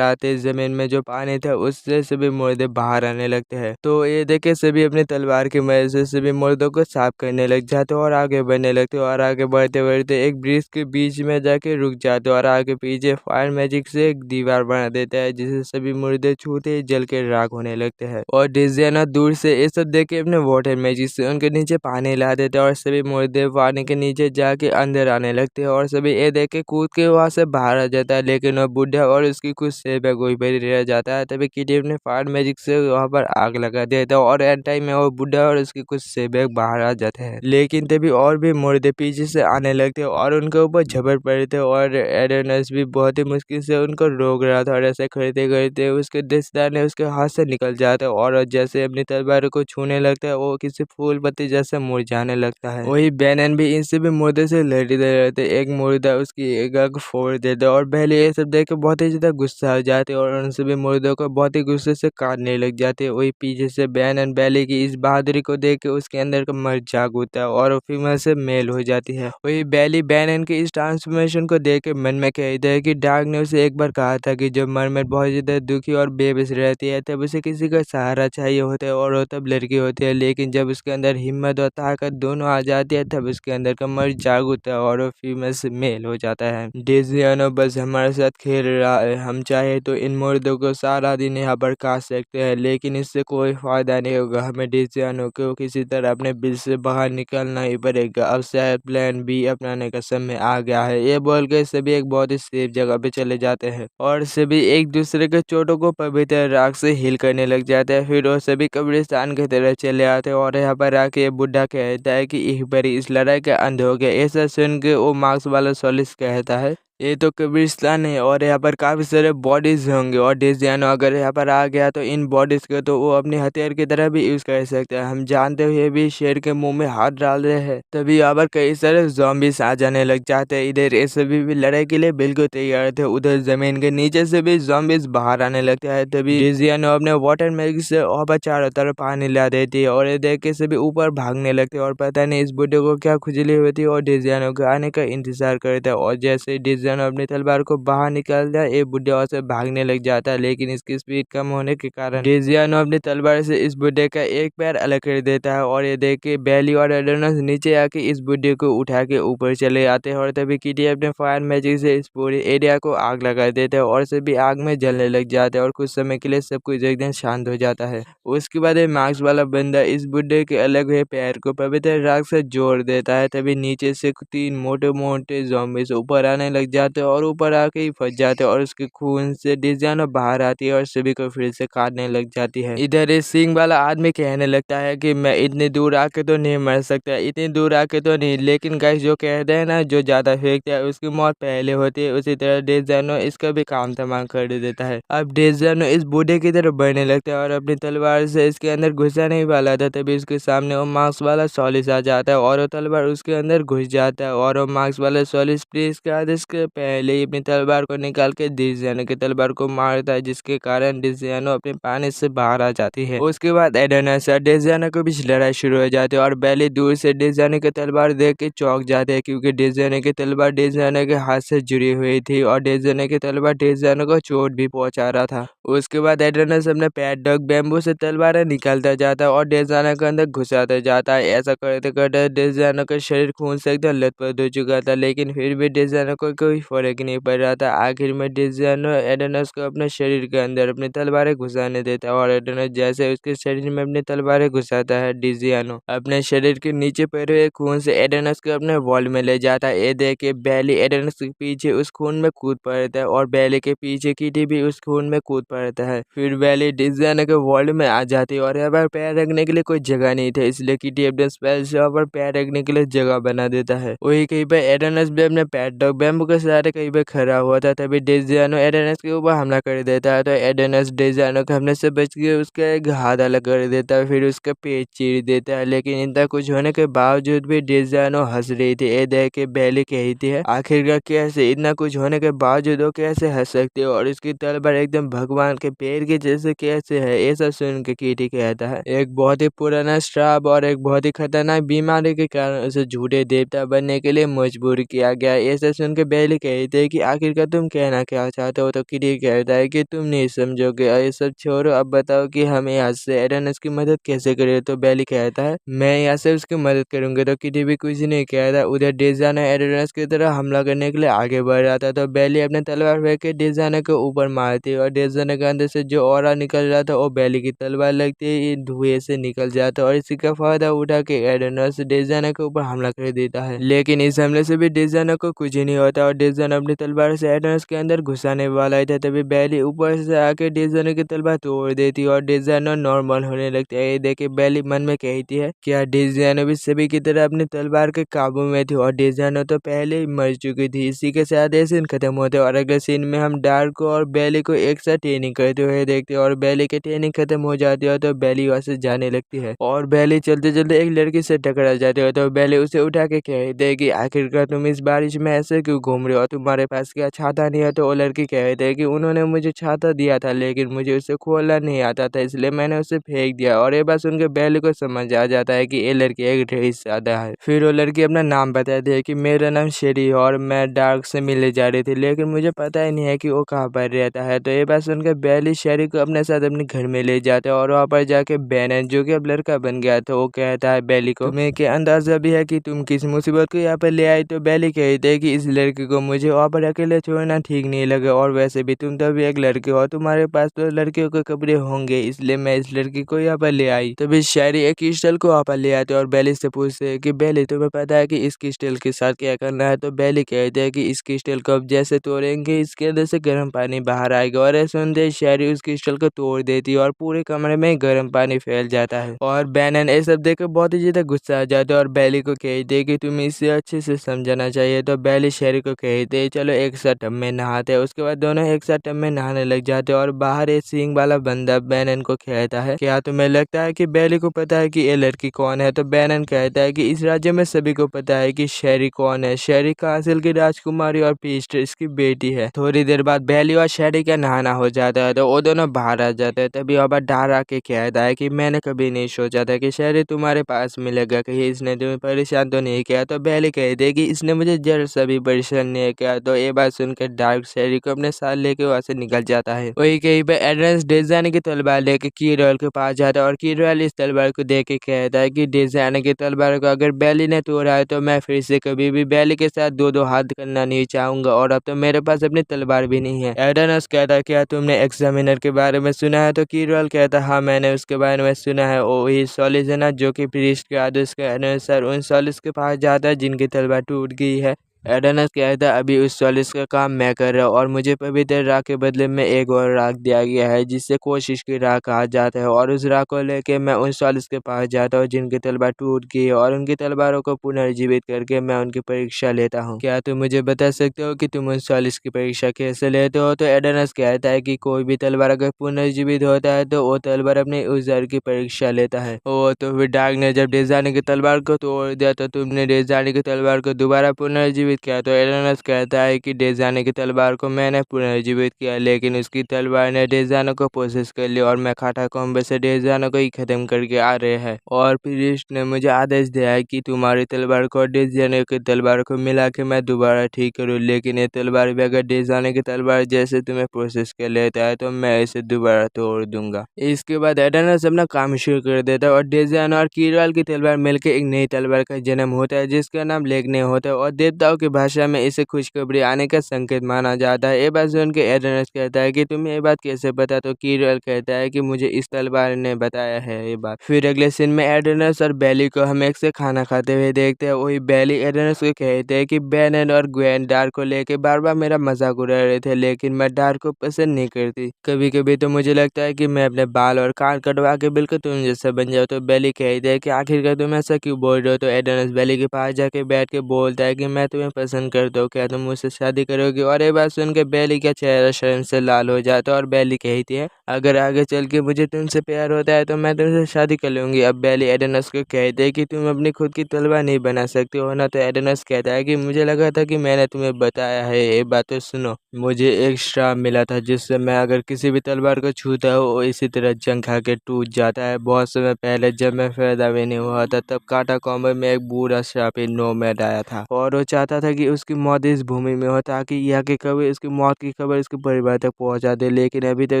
आते जमीन में जो पानी था उससे सभी मुर्दे बाहर आने लगते हैं। तो ये देखे सभी अपनी तलवार की मदद से सभी मुर्दों को साफ करने लग जाते और आगे बढ़ने लगते और आगे बढ़ते बढ़ते एक ब्रिज के बीच में जाके रुक जाते और आगे पीछे फायर मैजिक से एक दीवार बना देता है जिसे सभी मुर्दे छूते ही जल के राख होने लगते हैं। और डिज़ाइनर दूर से ये सब देख के अपने वाटर मैजिक से उनके नीचे पानी ला देते हैं और सभी मुर्दे पानी के नीचे जाके अंदर आने लगते हैं और सभी ये देख के कूद के वहाँ से बाहर आ जाता है। लेकिन वो बुढ़ा और उसकी कुछ सेवक वहीं पर रह जाता है। तभी किटी अपने फायर मैजिक से वहाँ पर आग लगा देता है और एंड टाइम में वो बुढ़ा और उसकी कुछ सेवक बाहर आ जाते हैं। लेकिन तभी और भी मुर्दे पीछे से आने लगते हैं और उनके ऊपर झपट पड़ते हैं और एडेनस भी बहुत ही मुश्किल से उनको रोक रहा था और ऐसे करते करते उसके रिश्तेदार ने उसके हाथ से निकल जाता है और जैसे अपनी तलवार को छूने लगता है वो किसी फूल पत्ती जैसे मुरझाने लगता है। वही बैनन भी इनसे भी मुर्दे से लड़ते रहते। एक मुर्दा उसकी एक आंख फोड़ देता है और पहले ये सब देख के बहुत ही ज्यादा गुस्सा हो जाते और उन सभी मुर्दों को बहुत ही गुस्से से काटने लग जाते। वही पीछे से बैनन बैली की इस बहादुरी को देख के उसके अंदर का मर्द जाग होता है और फीमेल से मेल हो जाती है। वही बैली बैनन की इस ट्रांसफॉर्मेशन को देख के मन में कहता है कि डार्क ने उसे एक बार कहा था कि जब मरमेड बहुत ज्यादा दुखी और बेबस रहती है तब उसे किसी का सहारा चाहिए होता है और वो तब लड़की होती है। लेकिन जब उसके अंदर हिम्मत और ताकत दोनों आ जाती है तब उसके अंदर का मर्द जाग होता है और वो फीमेल से मेल हो जाता है। डेजियानो बस हमारे साथ खेल रहा है, हम चाहे तो इन मुर्दों को सारा दिन यहाँ पर काट सकते हैं लेकिन इससे कोई फायदा नहीं होगा। हमें डेजियानो को किसी तरह अपने बिल से बाहर निकलना ही पड़ेगा। अब शायद प्लान बी अपनाने का समय आ गया है। ये बोल के सभी एक बहुत ही सेफ जगह पे चले जाते हैं और सभी एक दूसरे के चोटों को पवित्र राख से हील करने लग जाते हैं। फिर वो सभी कब्रिस्तान की तरफ चले आते हैं और यहाँ पर आके बुढ़ा कहता है कि एक बारी इस लड़ाई का अंत हो गया। ऐसा सुन के वो मार्क्स वाला सोलिस कहता है ये तो कब्रिस्तान है और यहाँ पर काफी सारे बॉडीज होंगे और डेजियानो अगर यहाँ पर आ गया तो इन बॉडीज को तो वो अपने हथियार की तरह भी यूज कर सकते हैं। हम जानते हुए भी शेर के मुंह में हाथ डाल रहे हैं। तभी यहाँ पर कई सारे ज़ॉम्बीज आ जाने लग जाते हैं। इधर ये सभी भी लड़ाई के लिए बिल्कुल तैयार थे। उधर जमीन के नीचे से भी ज़ॉम्बीज बाहर आने लगते हैं। तभी डेजियानो अपने वाटर मैजिक से वहाँ चारों तरफ पानी ला देती है और ये देख के सभी ऊपर भागने लगते हैं और पता नहीं इस बुढ़े को क्या खुजली होती है और डेजियानो के आने का इंतजार करता है। और जैसे डेजियानो अपनी तलवार को बाहर निकालता है ये बुढ़े से भागने लग जाता है लेकिन इसकी स्पीड कम होने के कारण डेजियानो अपनी तलवार से इस बुढ़े का एक पैर अलग कर देता है और ये देख के बैली और एडेनस नीचे आके इस बुढ़े को उठा के ऊपर चले आते हैं। और तभी किटी अपने फायर मैजिक से इस पूरे एरिया को आग लगा देते हैं और सभी आग में जलने लग जाते हैं और कुछ समय के लिए सब कुछ एकदम शांत हो जाता है। उसके बाद मार्क्स वाला बंदा इस बुढ़े के अलग हुए पैर को पवित्र राख से जोड़ देता है। तभी नीचे से 3 मोटे मोटे ज़ॉम्बीज़ ऊपर आने लग जाते हैं और ऊपर आके ही फंस जाते हैं और उसके खून से डेजियानो बाहर आती है और सभी को फिर से काटने लग जाती है। इधर ये सिंग वाला आदमी कहने लगता है कि मैं इतनी दूर आके तो नहीं मर सकता, इतनी दूर आके तो नहीं। लेकिन गाइस जो कहते हैं ना जो ज्यादा फेंकता है उसकी मौत पहले होती है, उसी तरह डेजियानो इसका भी काम तमाम कर देता है। अब डेजियानो इस बूढ़े की तरफ बढ़ने लगता है और अपनी तलवार से इसके अंदर घुसा नहीं वाला था तभी उसके सामने वो मार्क्स वाला सोलिस आ जाता है और वो तलवार उसके अंदर घुस जाता है और वो मार्क्स वाला सोलिस प्लीज के आदेश के पहले ही अपनी तलवार को निकाल के डेजियानो की तलवार को मारता है जिसके कारण डेजियानो अपने पानी से बाहर आ जाती है। उसके बाद एडेनस और डेजियानो के बीच लड़ाई शुरू हो जाती है और बैली दूर से डेजियानो की तलवार देख के चौंक जाते हैं क्योंकि डेजियानो की तलवार डेजियानो के हाथ से जुड़ी हुई थी और डेजियानो की तलवार डेजियानो को चोट भी पहुंचा रहा था। उसके बाद एडेनस अपने पैडडॉग बैम्बू से तलवारें निकालता जाता है और डेजियानो के अंदर घुसाता जाता है। ऐसा करते करते डेजियानो का शरीर खून से एकदम लथपथ हो चुका था लेकिन फिर भी डेजियानो को कोई फर्क नहीं पड़ रहा था। आखिर में डेजियानो एडेनस को अपने शरीर के अंदर अपनी तलवारें घुसाने देता है और एडेनस जैसे उसके शरीर में अपनी तलवारें घुसाता है डेजियानो अपने शरीर के नीचे पड़े हुए खून से एडेनस को अपने वॉल में ले जाता है। ये देख के बैली एडेनस के पीछे उस खून में कूद पड़ता है और बैली के पीछे किटी भी उस खून में कूद पड़ता है। फिर बैली डेजियानो के वॉल में आ जाती है और यहाँ पर पैर रखने के लिए कोई जगह नहीं था इसलिए किटी अपने स्पेल से यहाँ पर पैर रखने के लिए जगह बना देता है। वही कहीं पर एडेनस भी अपने पैडडॉग बैम्बू के सहारे कहीं पे खड़ा हुआ था तभी डेजियानो एडेनस के ऊपर हमला कर देता है तो एडेनस डेजियानो के हमले से बच के उसका एक हाथ अलग कर देता है फिर उसका पेट चीर देता है। लेकिन इतना कुछ होने के बावजूद भी डेजियानो हंस रही थी। ये देख के बैली कहती है आखिरकार कैसे इतना कुछ होने के बावजूद वो कैसे हंस सकती है और इसकी तलवार एकदम भगवान भगवान के पेड़ के जैसे कैसे है। ये सब सुन के किटी कहता है एक बहुत ही पुराना श्राप और एक बहुत ही खतरनाक बीमारी के कारण उसे झूठे देवता बनने के लिए मजबूर किया गया। ये सब सुन के बेली कहते हैं कि आखिरकार तुम कहना क्या चाहते हो। तो किटी कहता है कि तुम नहीं समझोगे और ये सब छोड़ो, अब बताओ कि हमें यहाँ से एडेनस की मदद कैसे करें। तो बेली कहता है मैं यहाँ से उसकी मदद करूंगी। तो किटी भी कुछ नहीं कहता। उधर डेजाना एडेनस की तरह हमला करने के लिए आगे बढ़ रहा था। तो बेली अपने तलवार फेंक के डेजाना के ऊपर मारती है और डेजाना के अंदर से जो ऑरा निकल रहा था वो बेली की तलवार लगती है धुएं से निकल जाता है और इसी का फायदा उठा के एडेनस डेजाना के ऊपर हमला कर देता है। लेकिन इस हमले से भी डेजाना को कुछ ही नहीं होता और डेजाना अपनी तलवार से एडेनस के अंदर घुसाने वाला था। तभी बेली ऊपर से आके डेजाना की तलवार तोड़ देती है और डेजाना नॉर्मल होने लगता है। ये देखे बेली मन में कहती है क्या डेजाना भी सभी की तरह अपनी तलवार के काबू में थी और डेजाना तो पहले ही मर चुकी थी। इसी के साथ ये सीन खत्म होते और अगले सीन में हम डार्क और बेली को एक साथ ट्रेनिंग करते हुए देखते हैं और बेली की ट्रेनिंग खत्म हो जाती है तो बेली वहां से जाने लगती है और बेली चलते चलते एक लड़की से टकरा जाती है। तो बेली उसे उठा के कहते है कि आखिरकार तुम इस बारिश में ऐसे क्यों घूम रहे हो, तुम्हारे पास क्या छाता नहीं है। तो वो लड़की कहते है कि उन्होंने मुझे छाता दिया था लेकिन मुझे उसे खोलना नहीं आता था इसलिए मैंने उसे फेंक दिया। और ये बात सुनकर बेली को समझ आ जाता है कि ये लड़की एक ढेर ज्यादा है। फिर वो लड़की अपना नाम बताती है कि मेरा नाम शेरी है और मैं डार्क से मिलने जा रही थी लेकिन मुझे पता ही नहीं है कि वो कहाँ पर रहता है। तो ये बात सुनकर बेली शेरी को अपने साथ अपने घर में ले जाते हैं और वहाँ पर जाके बैनन जो कि अब लड़का बन गया था वो कहता है बेली को तुम्हें क्या अंदाजा भी है कि तुम किस मुसीबत को यहाँ पर ले आई। तो बेली कहते है कि इस लड़की को मुझे वहाँ पर अकेले छोड़ना ठीक नहीं लगा और वैसे भी तुम तो भी एक लड़की हो, तुम्हारे पास तो लड़कियों के कपड़े होंगे इसलिए मैं इस लड़की को यहाँ पर ले आई। तभी शेरी एक क्रिस्टल को वहाँ पर ले आते और बेली से पूछते है कि बेली तुम्हें पता है कि इस क्रिस्टल के साथ क्या करना है। तो बेली कहते हैं कि इस क्रिस्टल को अब जैसे तोड़ेंगे इसके अंदर से गर्म पानी बाहर आएगा और सुनते शेरी उस क्रिस्टल को तोड़ देती है और पूरे कमरे में गर्म पानी फैल जाता है और बैनन ये सब देख बहुत ही ज्यादा गुस्सा आ जाता है और बेली को कहते है कि तुम्हें इसे अच्छे से समझाना चाहिए। तो बेली शेरी को कहते है चलो एक साथ टब में नहाते हैं। उसके बाद दोनों एक साथ टब में नहाने लग जाते हैं और बाहर एक सींग वाला बंदा बैनन को कहता है क्या तुम्हें लगता है कि बेली को पता है कि ये लड़की कौन है। तो बैनन कहता है कि इस राज्य में सभी को पता है कि शेरी कौन है, शेरी कासिल की राजकुमारी और पीस्ट इसकी बेटी है। थोड़ी देर बाद बेली और शेरी का नहाना हो जाता है तो वो दोनों बाहर आ जाते हैं। तभी अब डर आके कहता है कि मैंने कभी नहीं सोचा था कि शेरी तुम्हारे पास मिलेगा, कहीं इसने तुम्हें परेशान तो नहीं किया। तो बेली कहते है कि इसने मुझे जरा सा भी परेशान नहीं किया। तो ये बात सुनकर डार्क शेरी को अपने साथ लेके वहाँ से निकल जाता है। वही कहीं पे एड्रेस डेजाने की तलवार लेके कीरॉयल के पास जाता है और कीरॉयल इस तलवार को देख के कहता है कि डेजाने की तलवार को अगर बेली ने तोड़ा है तो मैं फिर से कभी भी बेली के साथ दो दो हाथ करना नहीं चाहूंगा और अब तो मेरे पास अपनी तलवार भी नहीं है। एडेनस कहता है क्या तुमने एग्जामिनर के बारे में सुना है। तो कीरॉयल कहता है हाँ मैंने उसके बारे में सुना है। वही सॉलिस है ना जो कि प्रीस्ट के आदेश के अनुसार उन सॉलिस के पास जाता है जिनकी तलवार टूट गई है। एडेनस कहता है अभी उस सॉलिस का काम मैं कर रहा हूँ और मुझे पवित्र राख के बदले में एक और राख दिया गया है जिससे कोशिश की राख कहा जाता है और उस राख को लेके मैं उन सॉलिस के पास जाता हूँ जिनकी तलवार टूट गई है और उनकी तलवारों को पुनर्जीवित करके मैं उनकी परीक्षा लेता हूँ। क्या तुम मुझे बता सकते हो कि तुम उन सॉलिस की परीक्षा कैसे लेते हो। तो एडेनस कहता है कि कोई भी तलवार अगर पुनर्जीवित होता है तो वो तलवार अपने यूजर की परीक्षा लेता है। ओ तो फिर डार्क ने जब डेजानी की तलवार को तोड़ दिया तो तुमने डेजानी की तलवार को दोबारा पुनर्जीवित किया। तो एडेनस कहता है कि डेजाने की तलवार को मैंने पुनर्जीवित किया लेकिन उसकी तलवार ने डेजानो को पोसेस कर लिया और मैं खाटा कॉम्बे से डेजानो को ही खत्म करके आ रहे हैं और प्रीस्ट ने मुझे आदेश दिया है कि तुम्हारी तलवार को डेजाने की तलवार को मिला के मैं दोबारा ठीक करूँ लेकिन ये तलवार भी अगर डेजाने की तलवार जैसे तुम्हें प्रोसेस कर लेता है तो मैं इसे दोबारा तोड़ दूंगा। इसके बाद एडेनस अपना काम शुरू कर देता है और डेजानो और कीरॉयल की तलवार मिलकर एक नई तलवार का जन्म होता है जिसका नाम लेग्ने होता है और देवताओं की भाषा में इसे खुशखबरी आने का संकेत माना जाता है। ये बात सुन के एडेनस कहता है कि तुम्हें ये बात कैसे पता। तो कीरॉयल कहता है कि मुझे इस तलवार ने बताया है ये बात। फिर अगले सीन में एडेनस और बेली को हम एक से खाना खाते हुए देखते हैं। वही बेली एडेनस को कहते हैं कि बैनन और ग्वेन डार्क को लेके बार बार मेरा मजाक उड़ा रहे थे लेकिन मैं डार्क को पसंद नहीं करती। कभी कभी तो मुझे लगता है कि मैं अपने बाल और कान कटवा के बिल्कुल तुम जैसा बन जाओ। तो बेली कहते है कि आखिरकार तुम ऐसा क्यों बोल रहे हो। तो एडेनस बेली के पास जाके बैठ के बोलता है कि मैं तुम्हें तुम्हें पसंद करता हूँ, क्या तुम मुझसे शादी करोगे? और ये बात सुन के बेली का चेहरा शर्म से लाल हो जाता है और बेली कहती है अगर आगे चल के मुझे तुमसे प्यार होता है तो मैं तुमसे शादी कर लूंगी। अब बेली एडेनस को कहते है कि तुम अपनी खुद की तलवार नहीं बना सकती हो ना। तो एडेनस कहता है कि मुझे लगा था कि मैंने तुम्हें बताया है, ये बातें सुनो। मुझे एक श्राप मिला था जिससे मैं अगर किसी भी तलवार को छूता हूँ वो इसी तरह जंग खा के टूट जाता है। बहुत समय पहले जब मैं पैदा भी नहीं हुआ था तब काटा कॉम्बे में एक बूढ़ा श्रापित नोमैड आया था और वो चाहता था कि उसकी मौत इस भूमि में हो ताकि यहाँ के कभी उसकी मौत की खबर उसके परिवार तक पहुंचा दे। लेकिन अभी तक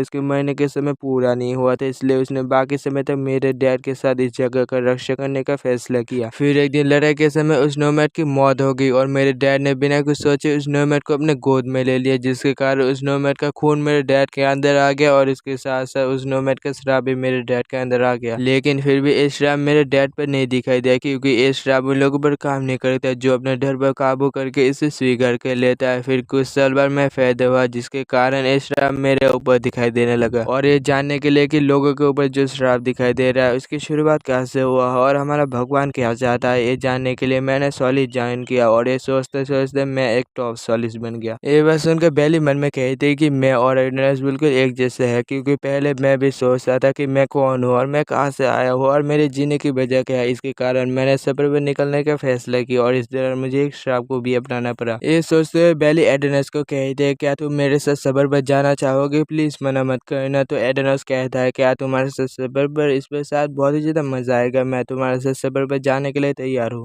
उसके मरने के समय पूरा नहीं हुआ था, इसलिए उसने बाकी समय तक मेरे डैड के साथ इस जगह का रक्षा करने का फैसला किया। फिर एक दिन लड़ाई के समय उस नोमैड की मौत हो गई और मेरे डैड ने बिना कुछ सोचे उस नोमैड को अपने गोद में ले लिया, जिसके कारण उस नोमैड का खून मेरे डैड के अंदर आ गया और इसके साथ साथ उस नोमैड का श्राप भी मेरे डैड के अंदर आ गया। लेकिन फिर भी ये श्राप मेरे डैड पर नहीं दिखाई दिया क्योंकि ये श्राप उन लोगों पर काम नहीं करता जो अपने डर पर काबू करके इसे स्वीकार कर लेता है। फिर कुछ साल बाद मैं पैदा हुआ जिसके कारण ये श्राप मेरे ऊपर दिखाई देने लगा और ये जानने के लिए कि लोगों के ऊपर जो श्राप दिखाई दे रहा है उसकी शुरुआत कैसे हुआ और हमारा भगवान क्या चाहता है, ये जानने के लिए मैंने सॉलिड ज्वाइन किया और ये सोचते सोचते मैं एक टॉप सॉलिड बन गया। ये बात सुनकर बेली मन में कहती कि मैं और एडेनस बिल्कुल एक जैसे है क्योंकि पहले मैं भी सोचता था कि मैं कौन हूँ और मैं कहाँ से आया हूँ और मेरे जीने की वजह क्या है। इसके कारण मैंने सफर पर निकलने का फैसला किया और इस दौरान मुझे एक श्राप को भी अपनाना पड़ा। ये सोचते हुए बेली एडेनस को कहते है क्या तुम मेरे साथ सफर पर जाना चाहोगे, प्लीज मना मत करना। तो एडेनस कहता है क्या तुम्हारे साथ सफर पर इस पर साथ बहुत ही ज्यादा मजा आएगा, मैं तुम्हारे साथ सफर पर जाने के लिए तैयार हूँ।